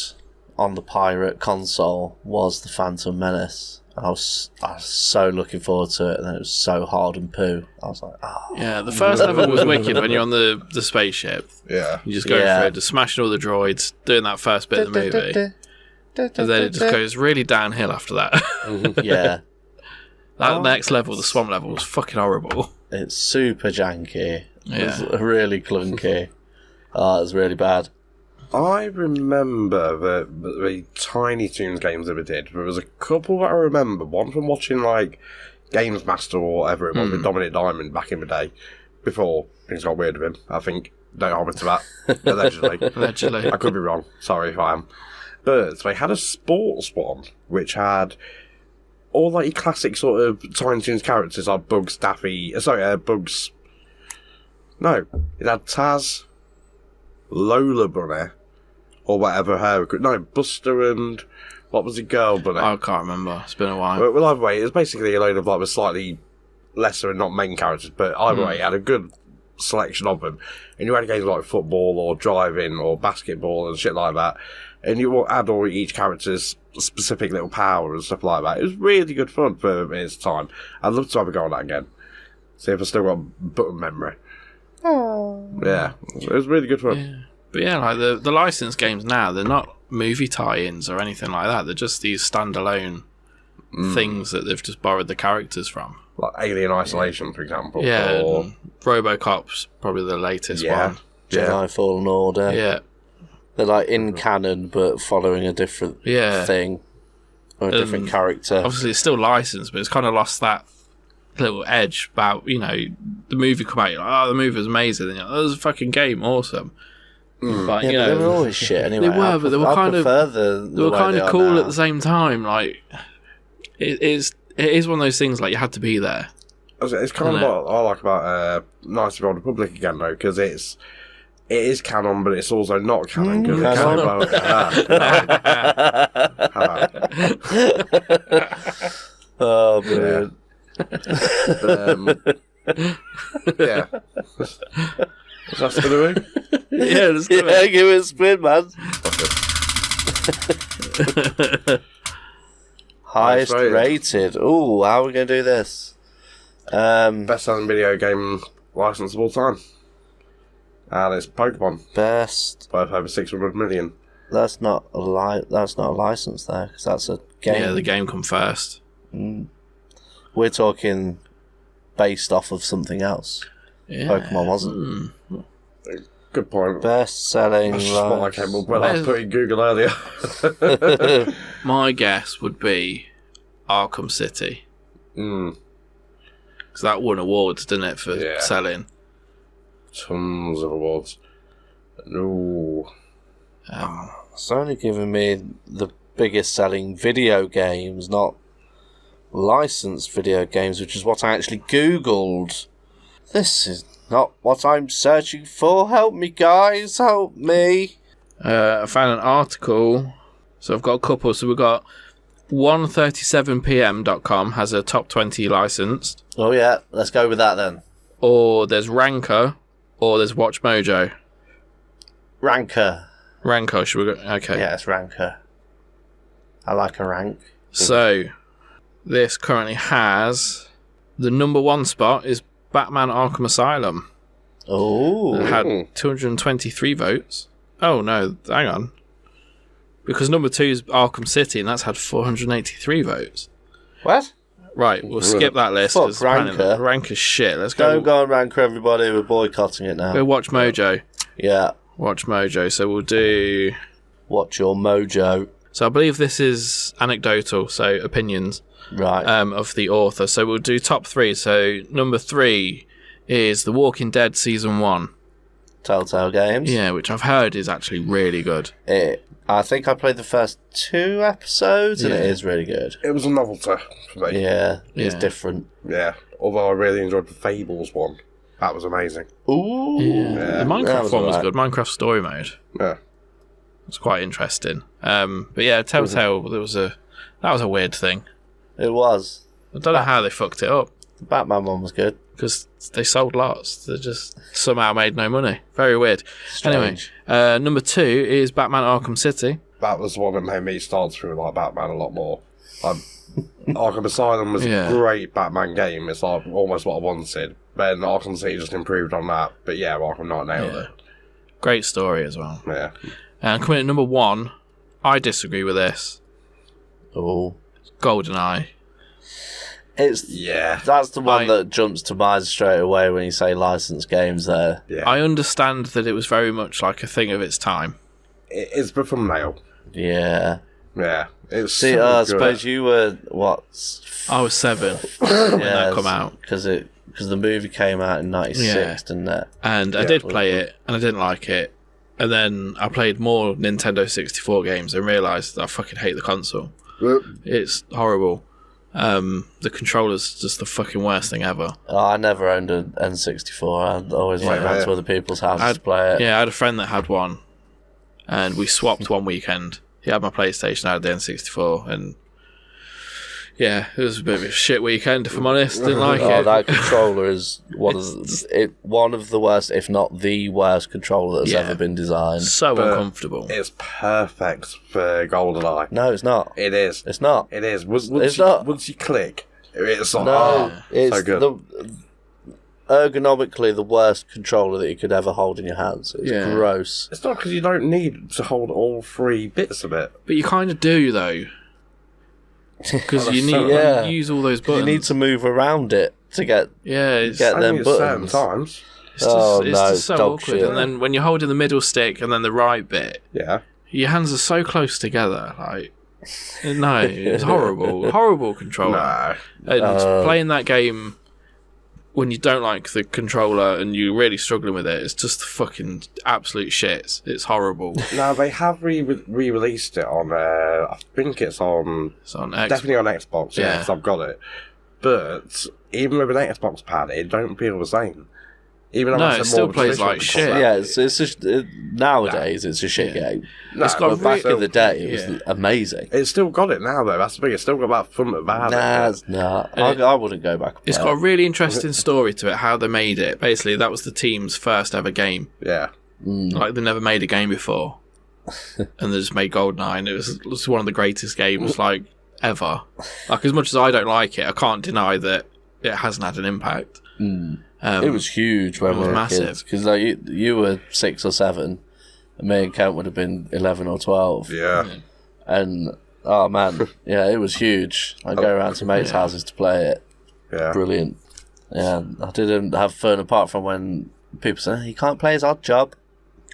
on the pirate console was the Phantom Menace. I was so looking forward to it, and then it was so hard and poo. I was like, oh. Yeah, the first level was wicked when you're on the spaceship. Yeah. You just go through it, just smashing all the droids, doing that first bit of the movie. And then it just goes really downhill after that. Yeah. That next level, the swamp level, was fucking horrible. It's super janky. Yeah. It's really clunky. Oh, it's really bad. I remember the Tiny Toons games that we did. There was a couple that I remember. One from watching, like, Games Master or whatever it was with Dominic Diamond back in the day. Before things got weird with him, I think. Don't hold me to that. Allegedly. Allegedly. I could be wrong. Sorry if I am. But they had a sports one, which had all, like, your classic sort of Tiny Toons characters, like Bugs, Daffy... Bugs... No. It had Taz, Lola Bunny, or whatever her... No, Buster and... What was the girl bunny? I can't remember. It's been a while. Well, either way, it was basically a load of, like, the slightly lesser and not main characters, but either way, it had a good selection of them. And you had games like football or driving or basketball and shit like that. And you will add all each character's specific little power and stuff like that. It was really good fun for its time. I'd love to have a go on that again. See if I still got button memory. Oh. Yeah, it was really good fun. Yeah. But yeah, like the licensed games now, they're not movie tie-ins or anything like that. They're just these standalone things that they've just borrowed the characters from. Like Alien Isolation, for example. Yeah, Or, and RoboCop's probably the latest one. Jedi Fallen Order. Yeah. They're like in canon, but following a different thing. Or a different character. Obviously, it's still licensed, but it's kind of lost that little edge about, the movie come out, you're like, oh, the movie was amazing. And you're like, oh, it was a fucking game, awesome. Like, Yeah, you but know, they were always shit anyway. They were, but they were kind of they were kind of cool at the same time. Like, it is one of those things. Like, you had to be there. It's kind of what I like about Knights of the Old Republic again, though, because it is canon, but it's also not canon. Because it's Oh, brilliant. Yeah. Is that still doing? Yeah, let's do Yeah, give it a spin, man. Highest rated. Ooh, how are we going to do this? Best-selling video game license of all time. And it's Pokemon. Best. Worth over 600 million. That's not a license though, because that's a game. Yeah, the game come first. We're talking based off of something else. Yeah. Pokemon wasn't. Good point. Best selling. That's just what I came up with. I was putting Google earlier. My guess would be Arkham City. Because that won awards, didn't it, for selling? Tons of awards. No. It's only giving me the biggest selling video games, not licensed video games, which is what I actually Googled. This is not what I'm searching for. Help me, guys. Help me. I found an article. So I've got a couple. So we've got 137pm.com has a top 20 licensed. Oh, yeah. Let's go with that then. Or there's Ranker. Or there's Watch Mojo. Ranker. Ranker, should we go? Okay. Yeah, it's Ranker. I like a rank. So, this currently has... The number one spot is Batman Arkham Asylum. Oh. It had 223 votes. Oh, no, hang on. Because number two is Arkham City, and that's had 483 votes. What? Right, we'll skip that list. Fuck 'cause apparently Ranker. Ranker's shit. Let's go. Don't go on Ranker, everybody. We're boycotting it now. Go Watch Mojo. Yeah. Watch Mojo. So we'll do... Watch your mojo. So I believe this is anecdotal, so opinions Right. of the author. So we'll do top three. So number 3 is The Walking Dead Season 1. Telltale Games. Yeah, which I've heard is actually really good. I think I played the first 2 episodes, and it Yeah. is really good. It was a novelty for me. Yeah, it's Yeah. different. Yeah. Although I really enjoyed the Fables one. That was amazing. Ooh. The That Minecraft was one was alright. good. Minecraft story mode. Yeah. It's quite interesting. But yeah, Telltale, that was a weird thing. It was. I don't know how they fucked it up, The Batman one was good. because they sold lots. They just somehow made no money. Very weird. Strange. Anyway, number 2 is Batman Arkham City. That was the one that made me start to like Batman a lot more. Arkham Asylum was a great Batman game. It's like almost what I wanted. Then Arkham City just improved on that. But yeah, Arkham Knight nailed it. Great story as well. Yeah. And coming at number 1, I disagree with this. Oh. GoldenEye. Yeah. That's the one that jumps to mind straight away when you say licensed games there. Yeah. I understand that it was very much like a thing of its time. It's the thumbnail. Yeah. Yeah. It's See, so I good. suppose you were, what? I was 7 when that come out. Because the movie came out in 96, Yeah. didn't it? And I did play it, and I didn't like it. And then I played more Nintendo 64 games and realised that I fucking hate the console. It's horrible. The controller's just the fucking worst thing ever. Oh, I never owned an N64. I'd always went round to other people's houses to play it. Yeah, I had a friend that had one, and we swapped one weekend. He had my PlayStation, I had the N64, and yeah, it was a bit of a shit weekend, if I'm honest. Didn't like it. That controller is one of the worst, if not the worst controller that's ever been designed. So uncomfortable. It's perfect for GoldenEye. No, it's not. It is. It's not. It is. It's not. Once you click, it's like, It's so good. ergonomically the worst controller that you could ever hold in your hands. It's gross. It's not because you don't need to hold all 3 bits of it. But you kind of do, though. Because you need Yeah. you use all those buttons. You need to move around it to get it's get Only them at certain buttons. times. just, it's just so dog awkward. shit. And then when you're holding the middle stick and then the right bit, Yeah. your hands are so close together. Like, no, it's horrible. Horrible controller. No. And playing that game when you don't like the controller and you're really struggling with it, it's just fucking absolute shit. It's horrible. Now, they have re-released it on, I think it's on definitely on Xbox, yeah, because I've got it. But even with an Xbox pad, it don't feel the same. Even though it still plays like shit. Yeah, it's just nowadays it's a shit game. No, it's got back in the day, it was amazing. It's still got it now though. That's the thing. It's still got that fun that bad. Nah, it's not. I wouldn't go back. It's got a really interesting story to it. How they made it. Basically, that was the team's first ever game. Yeah. Like they never made a game before, and they just made GoldenEye. And it was one of the greatest games like ever. Like as much as I don't like it, I can't deny that it hasn't had an impact. It was huge when we were massive. kids because like you were 6 or 7, and me and Kent would have been 11 or 12. Yeah. And oh man, yeah, it was huge. I'd go around to mates' houses to play it. Yeah. Brilliant. Yeah, I didn't have fun apart from when people say you can't play as Odd Job.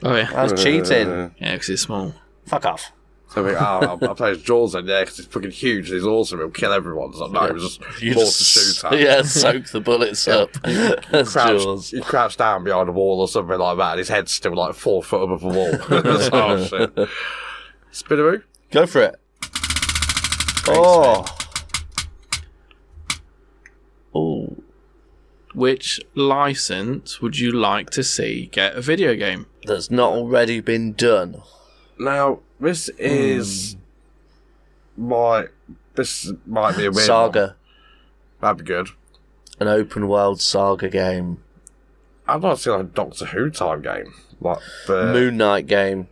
Oh yeah, That's cheating. yeah, because it's small. Fuck off. So I think, I'll play as Jaws then, yeah, because it's fucking huge. He's awesome. He'll kill everyone. So no, it was just You more just, to shoot at. yeah, soak the bullets up. That's Jaws. You crouch down behind a wall or something like that, and his head's still like 4 foot above the wall. Oh shit! Spinaroo? Go for it. Oh. Oh. Which license would you like to see get a video game? That's not already been done. Now this is this might be a weird Saga. one. That'd be good. An open world saga game. I'd like to see like a Doctor Who type game, like the Moon Knight game.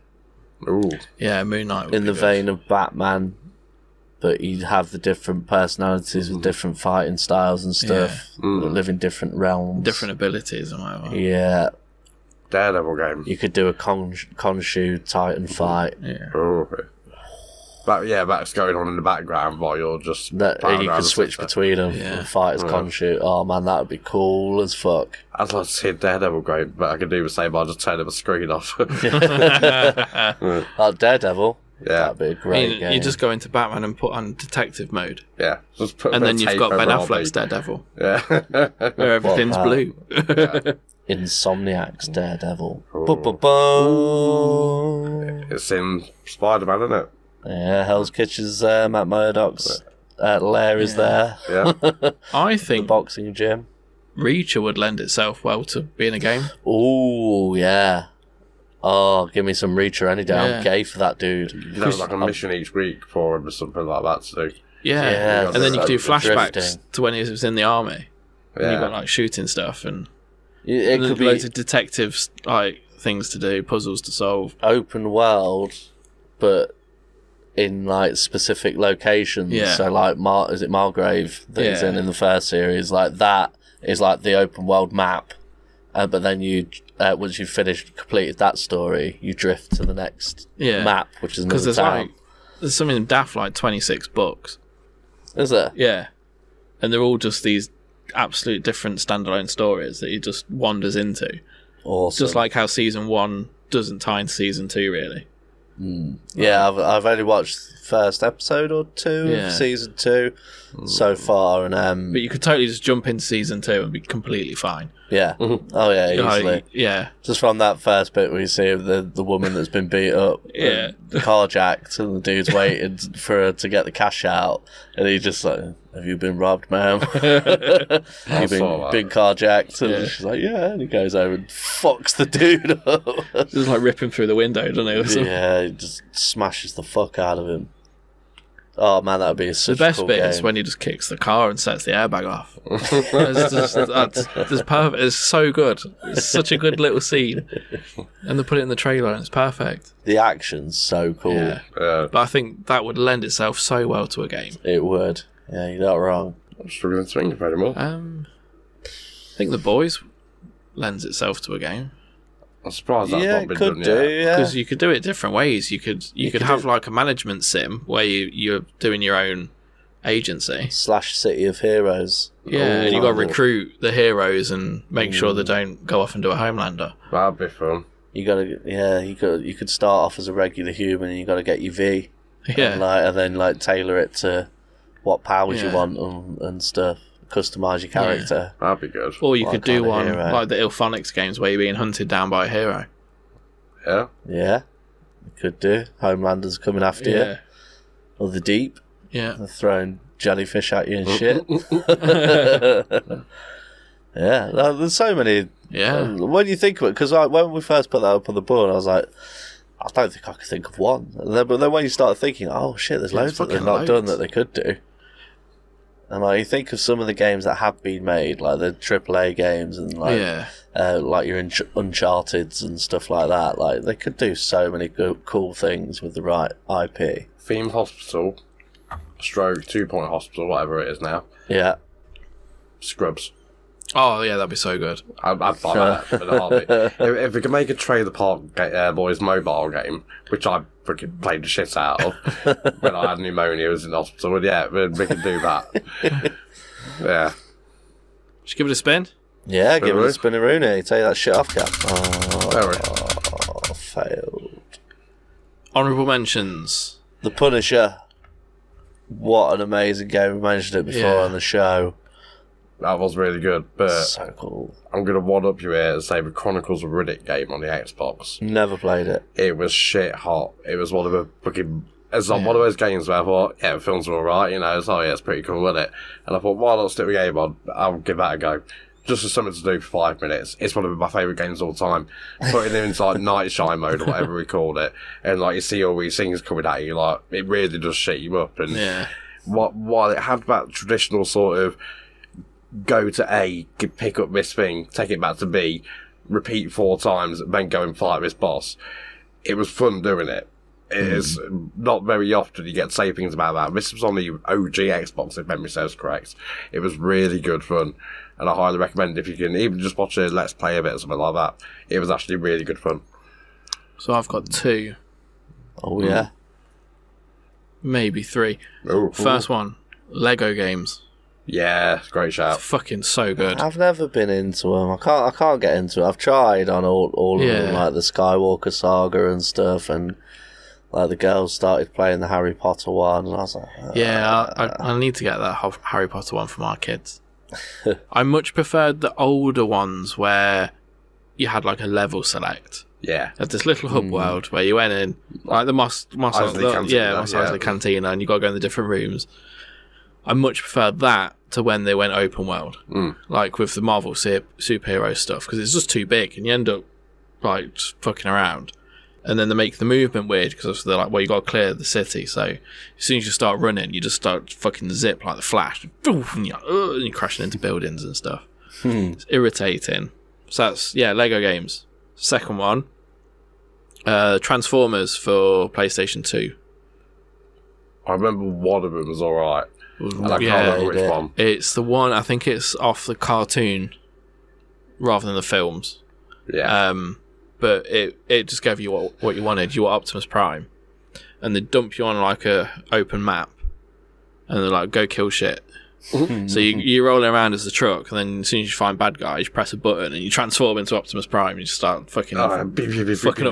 Ooh, Yeah, Moon Knight. Would In be the good. vein of Batman, but you'd have the different personalities with different fighting styles and stuff that live in different realms. different abilities and whatever. Yeah. Daredevil game. You could do a Khonshu Titan fight. Yeah. Oh, that's going on in the background while you're just. That powering you around could the switch center. between them Yeah. and fight as Khonshu. Oh man, that would be cool as fuck. I'd like to see a Daredevil game, but I could do the same by just turning the screen off. Oh, Daredevil. Yeah. That'd be a great game. You just go into Batman and put on detective mode, Yeah, just put a and bit then of you've tape got Ben over Affleck's RB. Daredevil, Yeah. where everything's that? blue. Insomniac's Daredevil. Ooh. Ba-ba-ba. It's in Spider-Man, isn't it? Yeah, Hell's Kitchen's Matt Murdock's lair is there. Yeah. I The think boxing gym. Reacher would lend itself well to being a game. Ooh, yeah. Oh, give me some Reacher any day. Yeah. I'm gay for that dude. You have like a mission each week for him or something like that to do. Yeah, Yeah, and then you could do the flashbacks drifting. to when he was in the army. And Yeah. you've got like shooting stuff and It could be loads of detectives like things to do, puzzles to solve. open world, but in like specific locations. Yeah. So like is it Margrave that he's Yeah. in the first series? Like that is like the open world map. But then you, once you've completed that story, you drift to the next Yeah. map, which is Because another town. there's something daft like 26 books. Is there? Yeah, and they're all just these absolute different standalone stories that he just wanders into. Awesome. Just like how season 1 doesn't tie into season 2 really. Yeah, I've only watched the first episode or 2 Yeah. of season 2 so far, and But you could totally just jump into season 2 and be completely fine. yeah, oh yeah, easily. Like, yeah, Just from that first bit where you see the woman that's been beat up, Yeah. carjacked, and the dude's waiting for her to get the cash out, and he just like, "Have you been robbed, ma'am? You've saw that. been carjacked?" And Yeah. she's like, "Yeah," and he goes over and fucks the dude up. just like ripping through the window, doesn't it? Or something? Yeah, he just smashes the fuck out of him. Oh man, that would be The such best a cool bit game. is when he just kicks the car and sets the airbag off. That's perfect. It's so good. It's such a good little scene, and they put it in the trailer, and it's perfect. The action's so cool. Yeah, but I think that would lend itself so well to a game. It would. Yeah, you're not wrong. I'm struggling to think of it anymore. I think The Boys lends itself to a game I'm surprised that's Yeah, not it been could done do. yet. Yeah. because you could do it different ways. You could have do- like a management sim where you're doing your own agency. Slash City of Heroes. Yeah, and you got to Ooh. recruit the heroes and make sure they don't go off and do a Homelander. That'd be fun. You gotta, yeah. You could start off as a regular human, and you gotta get your V. Yeah, And then tailor it to what powers you Yeah. want and stuff. customise your character. That'd be good. Or you What could do kind of one hero? like the Ilphonics games where you're being hunted down by a hero. Yeah. Yeah, you could do. Homelanders coming after you. Or the Deep. Yeah. They're throwing jellyfish at you and shit. Yeah, there's so many. Yeah. When you think of it, because when we first put that up on the board, I was like, I don't think I could think of one. But then when you start thinking, oh shit, there's loads that they've not done that they could do. And like you think of some of the games that have been made, like the AAA games and like your Uncharted's and stuff like that. Like they could do so many cool things with the right IP. Theme Hospital, Stroke 2 Point Hospital, whatever it is now. Yeah. Scrubs. Oh yeah, that'd be so good. I'd buy that in a heartbeat. If we could make a Trailer Park Boys mobile game, which I freaking played the shit out of when I had pneumonia, was in the hospital, but yeah, we could do that. Yeah. Should give it a spin? Yeah, give it a spinneroonie. Take that shit off, Cap. Very. Oh, failed. Honourable mentions. The Punisher. What an amazing game. We mentioned it before on the show. That was really good, but So cool. I'm going to one-up you here and say the Chronicles of Riddick game on the Xbox. Never played it. It was shit hot. It was one of the fucking... It's like one of those games where I thought, yeah, the films were alright, you know, it's pretty cool, isn't it? And I thought, why not stick the game on? I'll give that a go. Just for something to do for 5 minutes. It's one of my favourite games of all time. Putting it into like night shine mode or whatever we called it, and like you see all these things coming at you, like it really does shit you up. And while it had that traditional sort of go to A, pick up this thing, take it back to B, repeat 4 times, then go and fight this boss, it was fun doing it. It is not very often you get to say things about that. This was on the OG Xbox, if memory serves correct. It was really good fun, and I highly recommend if you can even just watch a Let's Play of it or something like that. It was actually really good fun. So I've got 2. Oh, yeah. Maybe 3. Ooh. First one, Lego games. Yeah, great shout. Fucking so good. I've never been into them. I can't get into it. I've tried on all of them, like the Skywalker saga and stuff, and like the girls started playing the Harry Potter one, and I was like, I need to get that Harry Potter one for my kids. I much preferred the older ones where you had like a level select. Yeah. At this little hub world where you went in, like the Moss Eisley Cantina, and you got to go in the different rooms. I much preferred that to when they went open world, like with the Marvel superhero stuff, because it's just too big and you end up like just fucking around. And then they make the movement weird because they're like, well, you got to clear the city. So as soon as you start running, you just start fucking zip like the Flash, and you're crashing into buildings and stuff. It's irritating. So that's Lego games. Second one, Transformers for PlayStation 2. I remember one of them was alright. And I can't remember which one. It's the one, I think it's off the cartoon rather than the films. Yeah. But it just gave you what you wanted. You were Optimus Prime. And they dump you on like a open map. And they're like, go kill shit. So you're rolling around as the truck, and then as soon as you find bad guys, you press a button and you transform into Optimus Prime and you start fucking up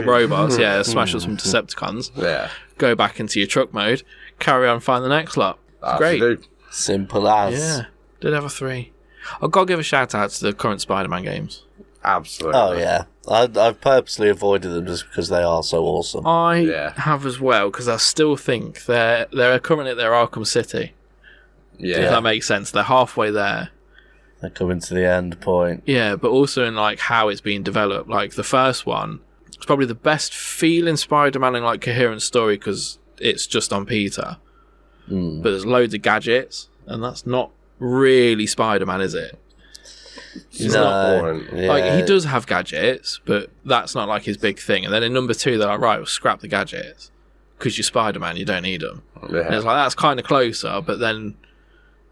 robots. Yeah, smash up some Decepticons. Yeah. Go back into your truck mode, carry on, find the next lot. Great. Simple as. Yeah. Did have a 3. I've got to give a shout out to the current Spider-Man games. Absolutely. Oh, yeah. I've purposely avoided them just because they are so awesome. I have as well, because I still think they're currently at their Arkham City. Yeah. If that makes sense. They're halfway there. They're coming to the end point. Yeah, but also in like how it's being developed. Like the first one, it's probably the best feeling Spider-Man and like coherent story because it's just on Peter. But there's loads of gadgets, and that's not really Spider-Man, is it? It's not boring. Yeah. Like he does have gadgets, but that's not like his big thing. And then in number 2, they're like, right, we'll scrap the gadgets because you're Spider-Man, you don't need them. Yeah. And it's like that's kind of closer, but then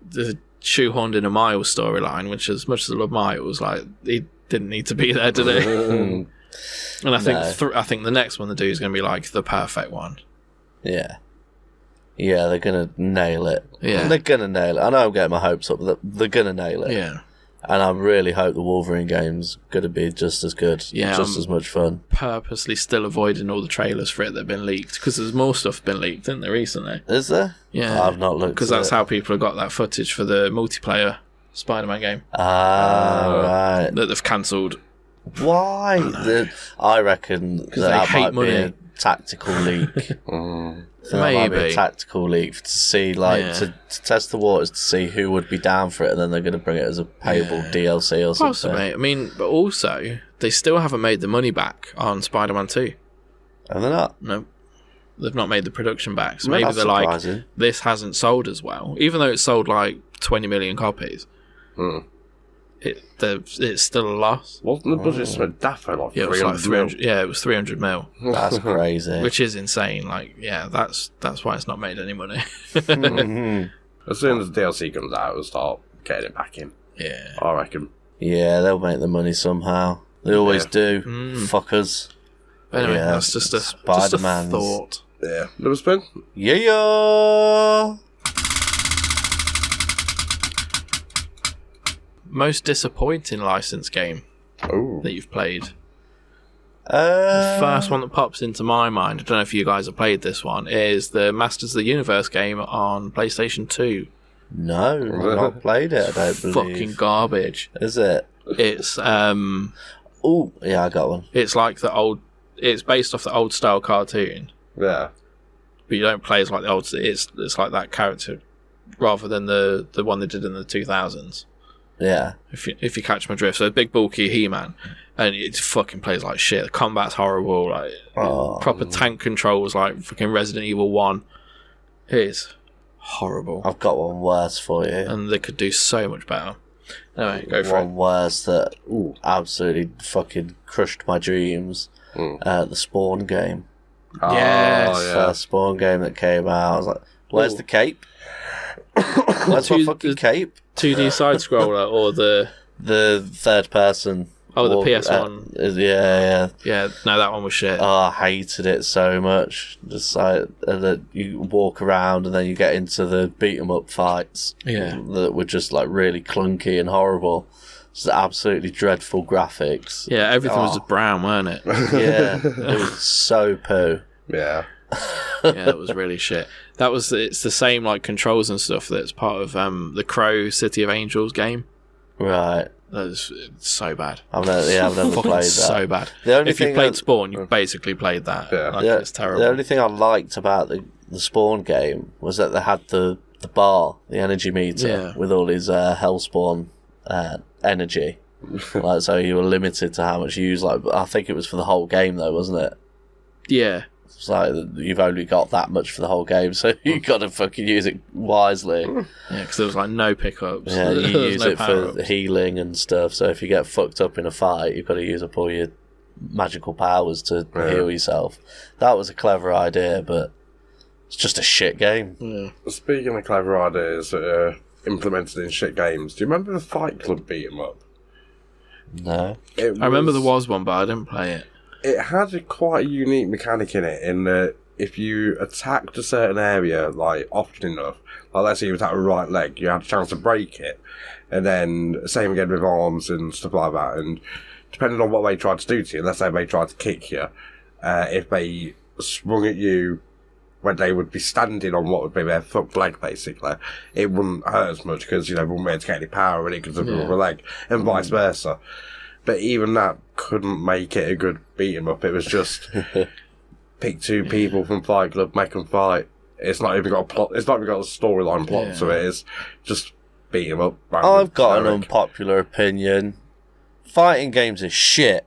the shoehorned in a Miles storyline, which as much as I love Miles, like he didn't need to be there, did he? And I think I think the next one they do is going to be like the perfect one. Yeah. Yeah, they're going to nail it. Yeah. They're going to nail it. I know I'm getting my hopes up, but they're going to nail it. Yeah. And I really hope the Wolverine game's going to be just as good, just as much fun. Purposely still avoiding all the trailers for it that have been leaked, because there's more stuff been leaked, isn't there, recently? Is there? Yeah. I've not looked because that's how people have got that footage for the multiplayer Spider-Man game Right. that they've cancelled. Why? I reckon that hate might money. be a tactical leak. That might be a Maybe. tactical leak to see, to test the waters to see who would be down for it, and then they're going to bring it as a payable DLC or something. Possibly. I mean, but also they still haven't made the money back on Spider-Man 2. And they're not. No, they've not made the production back. So Well, maybe that's they're like, surprising. this hasn't sold as well, even though it sold like 20 million copies. It's still a loss. Wasn't the budget so daft for like Yeah, it was 300 like 300. Yeah, it was 300 mil, That's crazy. which is insane. Like, yeah, that's why it's not made any money. As soon as the DLC comes out, we'll start getting it back in. Yeah. I reckon. Yeah, they'll make the money somehow. They always do. Fuckers. But anyway, Yeah, that's just a Spider-Man's- thought. Yeah. Never spin? Yeah. Most disappointing licensed game Oh. that you've played. The first one that pops into my mind, I don't know if you guys have played this one, is the Masters of the Universe game on PlayStation 2. No, I've not played it, I don't believe. Fucking garbage. Is it? It's Oh, yeah, I got one. it's like it's based off the old style cartoon, Yeah. but you don't play as like the old. It's like that character rather than the one they did in the 2000s. Yeah. If you catch my drift, so a big bulky He-Man, and it fucking plays like shit. The combat's horrible, like proper tank controls, like fucking Resident Evil 1. It is horrible, I've got one worse for you. and they could do so much better. Anyway, go for it. One worse that absolutely fucking crushed my dreams. The Spawn game. Yes. Oh, yeah. First Spawn game that came out. I was like, where's the cape? Where's my fucking cape? 2D side scroller or the The third person. the PS1. Yeah. No, that one was shit. Oh, I hated it so much. Just like that you walk around and then you get into the beat 'em up fights. Yeah. That were just like really clunky and horrible. Just absolutely dreadful graphics. Yeah, everything was just brown, weren't it? Yeah, it was so poo. Yeah. Yeah, it was really shit. It's the same like controls and stuff that's part of the Crow City of Angels game. Right. It's so bad. I've never Fucking played that. so bad. The only If you thing played that- Spawn, you basically played that. Yeah. Like, it's terrible. The only thing I liked about the Spawn game was that they had the bar, the energy meter, Yeah. with all his Hellspawn energy. Like, so you were limited to how much you use. Like, I think it was for the whole game though, wasn't it? Yeah. It's like you've only got that much for the whole game, so you got to fucking use it wisely. Yeah, because there was like no pickups. Yeah, you There was use no it for power-ups. healing and stuff. So if you get fucked up in a fight, you've got to use up all your magical powers to heal yourself. That was a clever idea, but it's just a shit game. Speaking of clever ideas that are implemented in shit games, do you remember the Fight Club beat 'em up? No. I remember there was one, but I didn't play it. It had quite a unique mechanic in it, in that if you attacked a certain area, like, often enough, like, let's say you attack a right leg, you had a chance to break it. And then, same again with arms and stuff like that. And depending on what they tried to do to you, let's say they tried to kick you, if they swung at you when they would be standing on what would be their foot leg, basically, it wouldn't hurt as much because, they wouldn't be able to get any power in it because of the other leg, and vice versa. But even that couldn't make it a good beat 'em up. It was just pick two people from Fight Club, make them fight. It's not even got a plot. It's not even got a storyline plot to it. It's just beat 'em up. I've got an unpopular opinion. Fighting games are shit.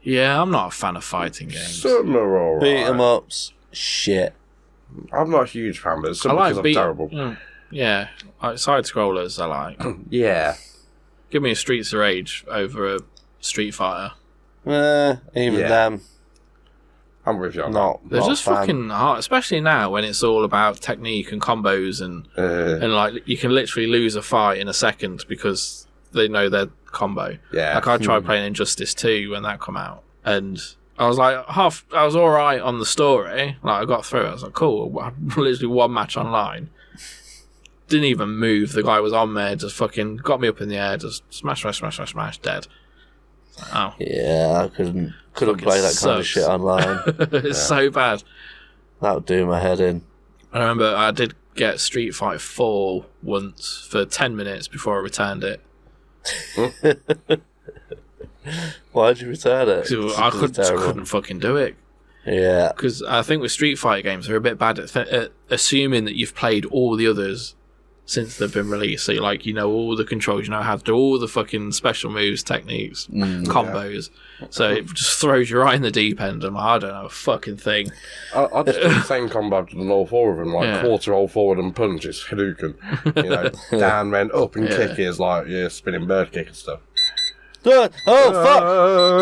Yeah, I'm not a fan of fighting games. Some are alright. Beat 'em ups, shit. I'm not a huge fan, but some I because like I'm terrible. Yeah, like side scrollers. I like. Yeah. Give me a Streets of Rage over a Street Fighter. Even Yeah. them. I'm with you on Not. They're not just a fan. fucking hard, especially now when it's all about technique and combos and like you can literally lose a fight in a second because they know their combo. Yeah. Like I tried playing Injustice 2 when that come out, and I was like I was all right on the story. Like I got through it. I was like, cool. I literally one match online. Didn't even move. The guy was on there, just fucking got me up in the air, just smash, dead. Oh, Yeah, I couldn't Fucking play that kind of sucks. shit online. it's so bad. That would do my head in. I remember I did get Street Fighter 4 once for 10 minutes before I returned it. Why'd you return it? So I couldn't fucking do it. Yeah. Because I think with Street Fighter games, they're a bit bad at assuming that you've played all the others since they've been released. So, like, you know all the controls, you know how to do all the fucking special moves, techniques, combos. So it just throws you right in the deep end. I'm like, I don't know a fucking thing. I just do the same combo to all four of them, like quarter roll forward and punch, it's Hadouken. You know, down, then up and kick is like spinning bird kick and stuff. Oh, fuck!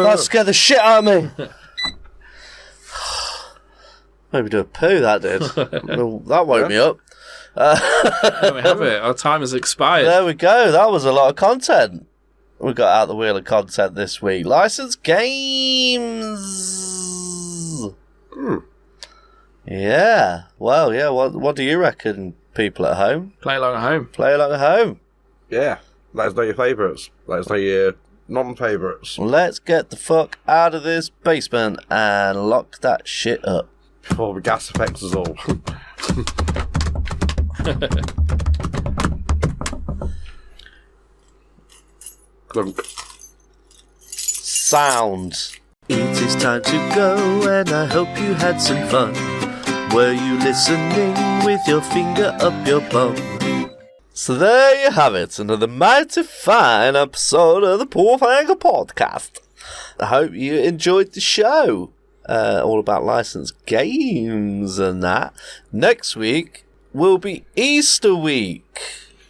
That scared the shit out of me. Maybe do a poo, that did. Well, that woke me up. There we have it. Our time has expired. There we go. That was a lot of content. We got out the wheel of content this week. Licensed games. Yeah. Well, yeah. What do you reckon, people at home? Play along at home. Play along at home. Yeah. Let us know your favourites. Let us know your non-favourites. Let's get the fuck out of this basement and lock that shit up. Before the gas effects us all. Clunk. Sound. It is time to go, and I hope you had some fun. Were you listening with your finger up your bum? So there you have it, another mighty fine episode of the Poor Finger Podcast. I hope you enjoyed the show. All about licensed games and that. Next week will be Easter week.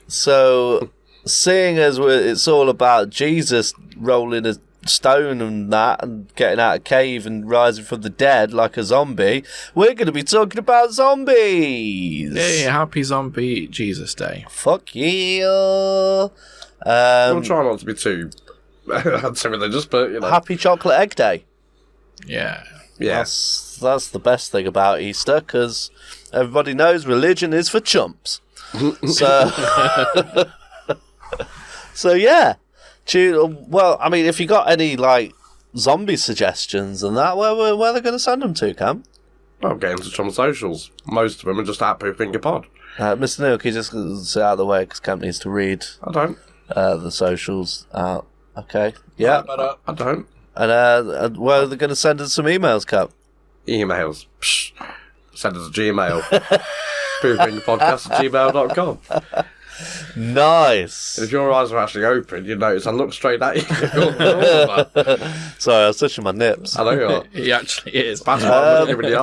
So, seeing as it's all about Jesus rolling a stone and that and getting out of a cave and rising from the dead like a zombie, we're going to be talking about zombies. Hey, happy Zombie Jesus Day. Fuck yeah. I'll try not to be too religious, but you know. Happy Chocolate Egg Day. Yeah. Yeah. That's the best thing about Easter, because everybody knows religion is for chumps. So yeah. Well, I mean, if you got any like zombie suggestions and that, where they're going to send them to, Cam? Well, get into some socials. Most of them are just at Poo Finger Pod. Mr. Neil, can you just sit out of the way because Cam needs to read I don't. the socials out? Okay. Yeah. I don't. And where are they going to send us some emails, Cam? Emails. Psh. Send us a Gmail. poofingerpodcast@gmail.com. Nice. And if your eyes are actually open, you notice I look straight at you. Sorry, I was touching my nips. I know you are. He actually is. That's why I'm looking in the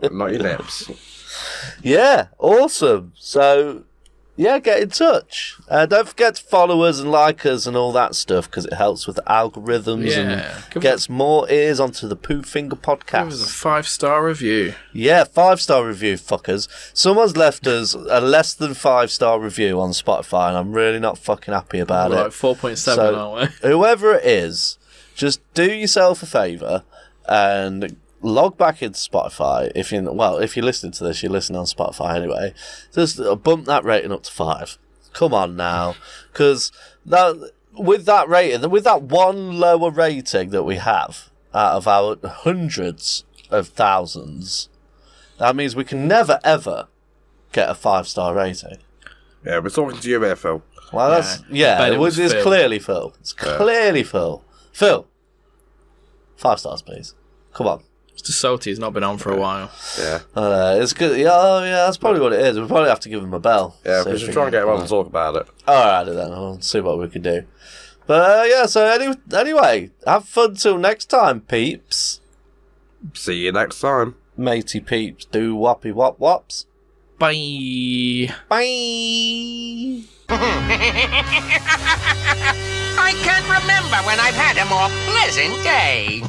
eye. Not your nips. Yeah, awesome. So, yeah, get in touch. Don't forget to follow us and like us and all that stuff, because it helps with the algorithms and gets more ears onto the Poo Finger Podcast. Give us a 5-star review. Yeah, 5-star review, fuckers. Someone's left us a less than 5-star review on Spotify, and I'm really not fucking happy about We're it. like 4.7, So, aren't we? whoever it is, just do yourself a favour and log back into Spotify. If you're listening to this, you're listening on Spotify anyway. Just bump that rating up to 5. Come on now, because with that rating, with that one lower rating that we have out of our hundreds of thousands, that means we can never ever get a 5-star rating. Yeah, we're talking to you here, Phil. Well, that's it's Phil. clearly Phil. It's clearly Phil. Phil, 5 stars, please. Come on. Mr. Salty has not been on for a while. Yeah. It's good. Yeah, that's probably what it is. We'll probably have to give him a bell. Yeah, we should try and get him on to talk about it. Alright then, we'll see what we can do. But yeah, so anyway, have fun till next time, peeps. See you next time. Matey peeps, do whoppy wop wops. Bye. Bye! I can't remember when I've had a more pleasant day.